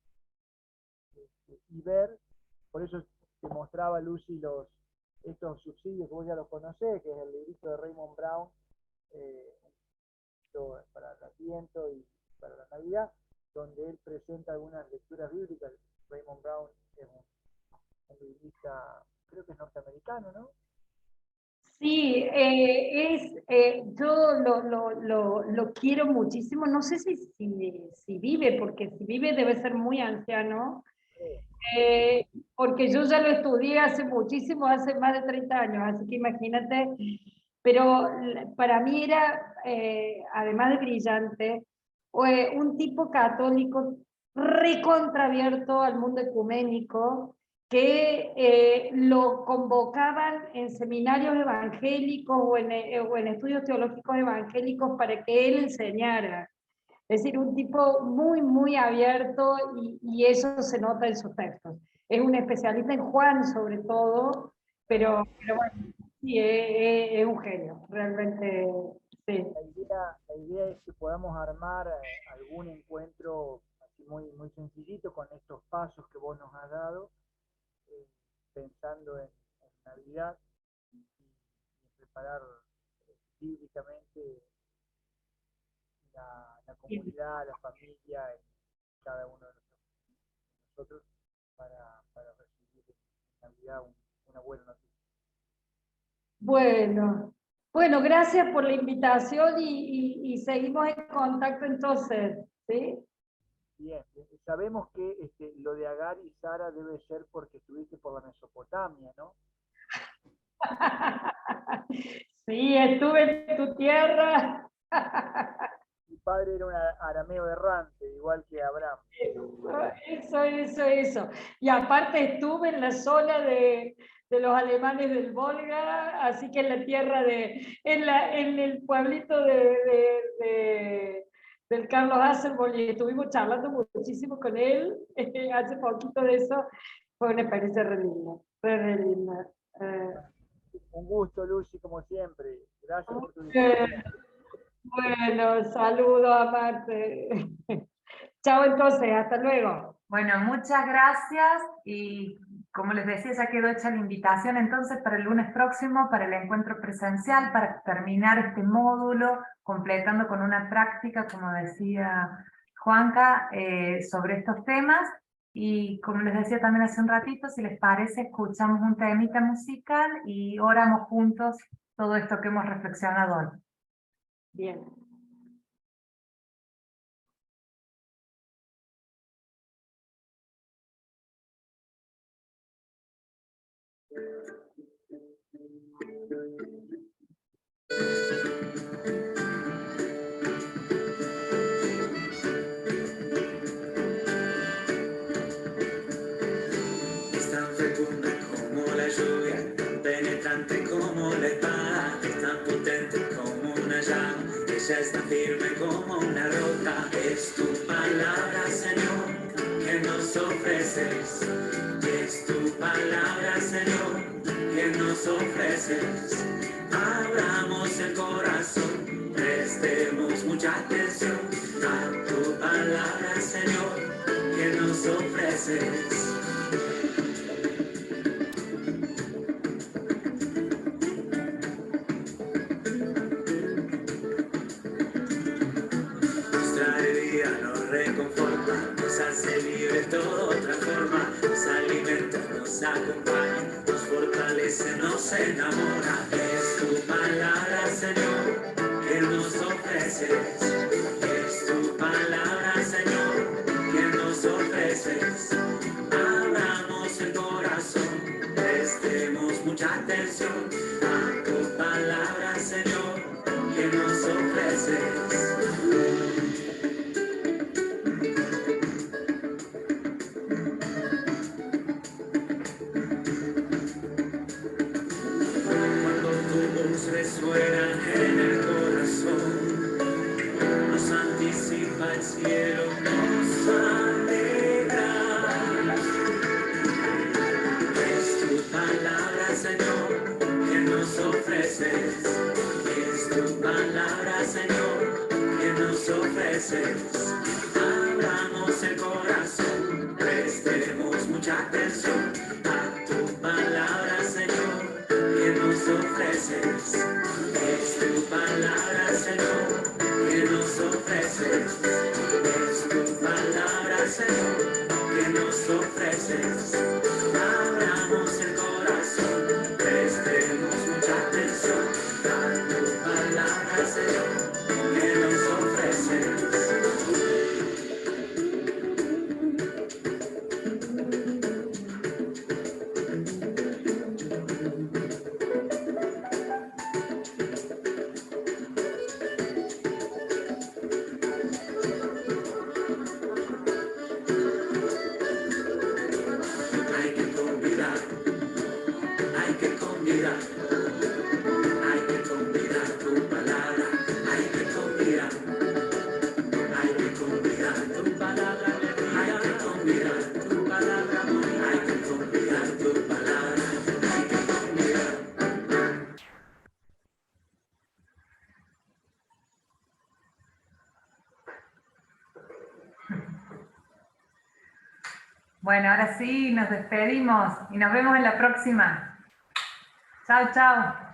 y ver, por eso te mostraba, Lucy, estos subsidios que vos ya los conocés, que es el librito de Raymond Brown, para el Adviento y para la Navidad, donde él presenta algunas lecturas bíblicas. Raymond Brown es un biblista, creo que es norteamericano, ¿no? Sí, yo lo quiero muchísimo. No sé si vive, porque si vive debe ser muy anciano. Porque yo ya lo estudié hace muchísimo, hace más de 30 años, así que imagínate. Pero para mí era, además de brillante, un tipo católico recontraabierto al mundo ecuménico, que lo convocaban en seminarios evangélicos o en estudios teológicos evangélicos para que él enseñara. Es decir, un tipo muy, muy abierto y eso se nota en sus textos. Es un especialista en Juan sobre todo, pero bueno, Sí, es un genio, realmente, sí. La idea es que podamos armar algún encuentro así muy sencillito con estos pasos que vos nos has dado, pensando en Navidad y preparar bíblicamente la comunidad, la familia y cada uno de nosotros para recibir en Navidad una buena noticia. Bueno, bueno, gracias por la invitación y seguimos en contacto entonces, ¿sí? Bien, sabemos que lo de Agar y Sara debe ser porque estuviste por la Mesopotamia, ¿no? Sí, estuve en tu tierra. Mi padre era un arameo errante, igual que Abraham. Eso. Y aparte estuve en la zona de los alemanes del Volga, así que en la tierra en el pueblito del Carlos Hasselborn, y estuvimos charlando muchísimo con él, hace poquito de eso, fue una experiencia re linda. Un gusto, Lucy, como siempre. Gracias por tu Eh, disponibilidad. bueno, saludos aparte. Chao entonces, hasta luego. Bueno, muchas gracias y como les decía, ya quedó hecha la invitación entonces para el lunes próximo, para el encuentro presencial, para terminar este módulo, completando con una práctica, como decía Juanca, sobre estos temas. Y como les decía también hace un ratito, si les parece, escuchamos un temita musical y oramos juntos todo esto que hemos reflexionado hoy. Bien. Es tan fecunda como la lluvia, tan penetrante como la espada, es tan potente como una llama, ella es tan firme como una roca. Es tu palabra, Señor, que nos ofreces. Es tu palabra, Señor, que nos ofreces. Abramos el corazón, prestemos mucha atención a tu palabra, Señor, que nos ofreces. Nuestra herida nos reconforta, nos hace libres, todo transforma, nos alimenta, nos acompaña, nos fortalece, nos enamora. Es tu palabra, Señor, que nos ofreces. Es tu palabra, Señor, que nos ofreces. Abramos el corazón, prestemos mucha atención a tu palabra, Señor, que nos ofreces. Cuando tu voz resuena en el corazón, nos anticipa el cielo, nos alegra. Es tu palabra, Señor, que nos ofreces. Es tu palabra, Señor, que nos ofreces. Abramos el corazón, prestemos mucha atención a tu palabra, Señor, que nos ofreces. Es tu palabra, Señor, que nos ofreces. Es tu palabra, Señor, que nos ofreces. Abramos el corazón, prestemos mucha atención a tu palabra, Señor, que nos ofreces. Hay que convidar Bueno, ahora sí, nos despedimos y nos vemos en la próxima. Chao, chao.